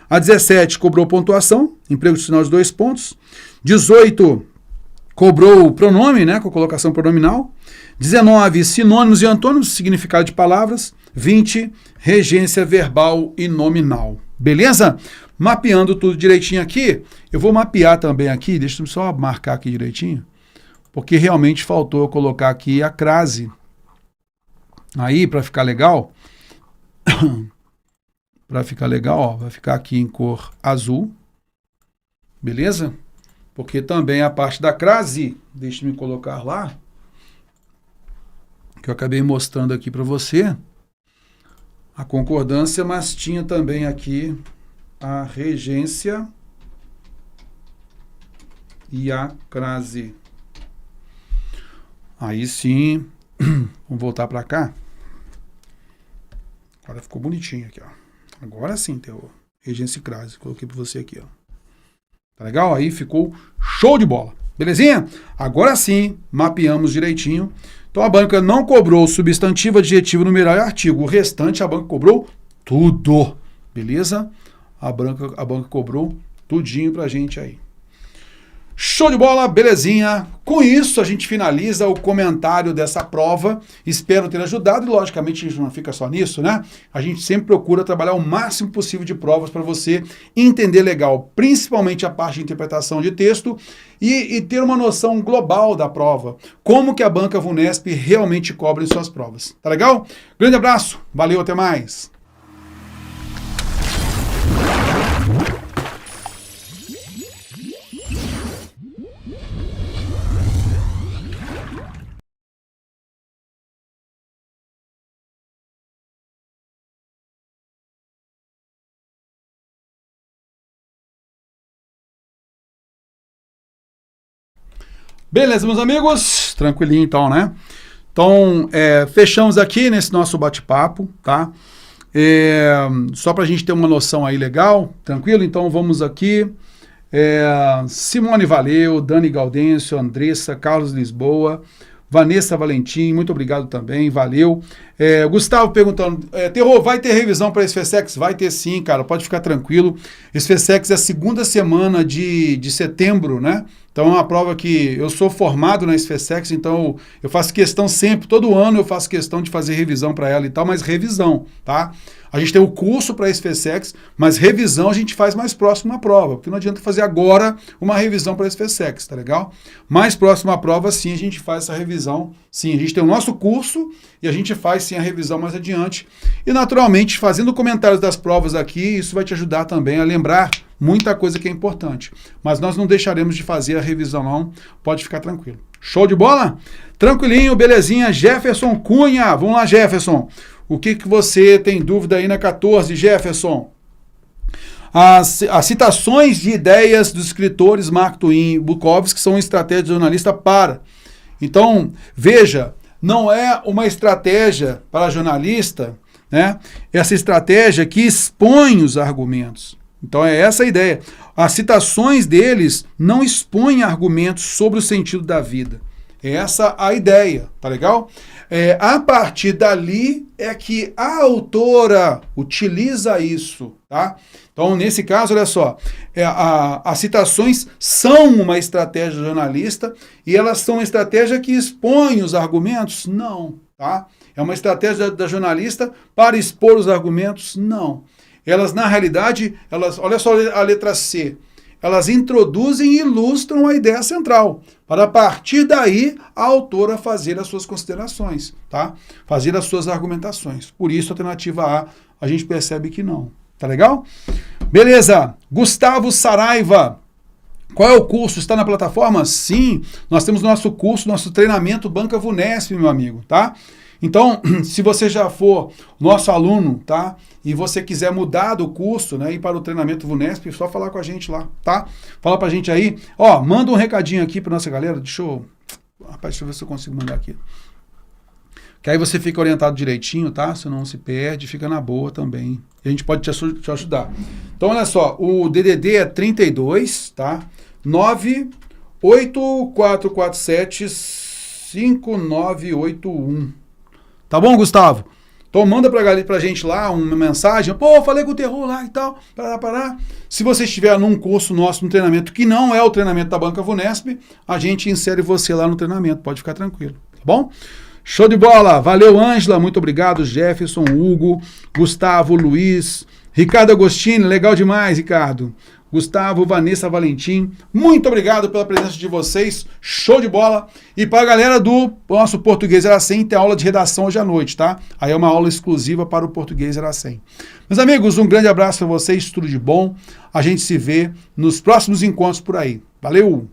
A 17 cobrou pontuação, emprego de sinal de 2 pontos. 18 cobrou o pronome, né, com colocação pronominal. 19, sinônimos e antônimos, significado de palavras. 20, regência verbal e nominal. Beleza? Mapeando tudo direitinho aqui. Eu vou mapear também aqui, deixa eu só marcar aqui direitinho, porque realmente faltou eu colocar aqui a crase. Aí, para ficar legal... Para ficar legal, ó, vai ficar aqui em cor azul, beleza? Porque também a parte da crase, deixa eu me colocar lá, que eu acabei mostrando aqui para você, a concordância, mas tinha também aqui a regência e a crase. Aí sim, vamos voltar para cá. Agora ficou bonitinho aqui, ó. Agora sim, Terror. Regência e crase. Coloquei para você aqui, ó. Tá legal? Aí ficou show de bola. Belezinha? Agora sim, mapeamos direitinho. Então a banca não cobrou substantivo, adjetivo, numeral e artigo. O restante a banca cobrou tudo. Beleza? A banca cobrou tudinho pra gente aí. Show de bola, belezinha. Com isso, a gente finaliza o comentário dessa prova. Espero ter ajudado e, logicamente, a gente não fica só nisso, né? A gente sempre procura trabalhar o máximo possível de provas para você entender legal, principalmente a parte de interpretação de texto e ter uma noção global da prova. Como que a banca VUNESP realmente cobra em suas provas. Tá legal? Grande abraço, valeu, até mais. Beleza, meus amigos? Tranquilinho então, né? Então, fechamos aqui nesse nosso bate-papo, tá? Só para a gente ter uma noção aí legal, tranquilo? Então, vamos aqui. Simone Valeu, Dani Gaudêncio, Andressa, Carlos Lisboa, Vanessa Valentim, muito obrigado também, valeu. Gustavo perguntando, Terror, vai ter revisão para esse SFSEX? Vai ter sim, cara, pode ficar tranquilo. Esse SFSEX é a segunda semana de setembro, né? Então é uma prova que eu sou formado na SFSEX, então eu faço questão sempre, todo ano eu faço questão de fazer revisão para ela e tal, mas revisão, tá? A gente tem o curso para esse FESEX, mas revisão a gente faz mais próximo à prova, porque não adianta fazer agora uma revisão para esse FESEX, tá legal? Mais próximo à prova, sim, a gente faz essa revisão. Sim, a gente tem o nosso curso e a gente faz, sim, a revisão mais adiante. E, naturalmente, fazendo comentários das provas aqui, isso vai te ajudar também a lembrar muita coisa que é importante. Mas nós não deixaremos de fazer a revisão, não. Pode ficar tranquilo. Show de bola? Tranquilinho, belezinha. Jefferson Cunha. Vamos lá, Jefferson. O que você tem dúvida aí na 14, Jefferson? As citações de ideias dos escritores Mark Twain e Bukowski são estratégias de jornalista para. Então, veja, não é uma estratégia para jornalista, né? Essa estratégia que expõe os argumentos. Então é essa a ideia. As citações deles não expõem argumentos sobre o sentido da vida. É essa a ideia, tá legal? A partir dali é que a autora utiliza isso, tá? Então, nesse caso, olha só, as citações são uma estratégia jornalista e elas são uma estratégia que expõe os argumentos? Não, tá? É uma estratégia da jornalista para expor os argumentos? Não. Elas, na realidade, olha só a letra C, elas introduzem e ilustram a ideia central, para a partir daí a autora fazer as suas considerações, tá? Fazer as suas argumentações. Por isso, a alternativa a gente percebe que não. Tá legal? Beleza. Gustavo Saraiva. Qual é o curso? Está na plataforma? Sim. Nós temos nosso curso, nosso treinamento Banca Vunesp, meu amigo, tá? Então, se você já for nosso aluno, tá? E você quiser mudar do curso, né? Ir para o treinamento Vunesp, é só falar com a gente lá, tá? Fala pra gente aí. Ó, manda um recadinho aqui pra nossa galera. Rapaz, deixa eu ver se eu consigo mandar aqui. Que aí você fica orientado direitinho, tá? Você não se perde, fica na boa também. E a gente pode te ajudar. Então, olha só. O DDD é 32, tá? 98447-5981. Tá bom, Gustavo? Então manda pra gente lá uma mensagem. Pô, falei com o Terror lá e tal. Pará. Se você estiver num curso nosso, num treinamento que não é o treinamento da Banca Vunesp, a gente insere você lá no treinamento. Pode ficar tranquilo, tá bom? Show de bola. Valeu, Ângela. Muito obrigado, Jefferson, Hugo, Gustavo, Luiz, Ricardo Agostini. Legal demais, Ricardo. Gustavo, Vanessa, Valentim, muito obrigado pela presença de vocês, show de bola. E para a galera do nosso Português Iracém, tem aula de redação hoje à noite, tá? Aí é uma aula exclusiva para o Português Iracém. Meus amigos, um grande abraço para vocês, tudo de bom. A gente se vê nos próximos encontros por aí. Valeu!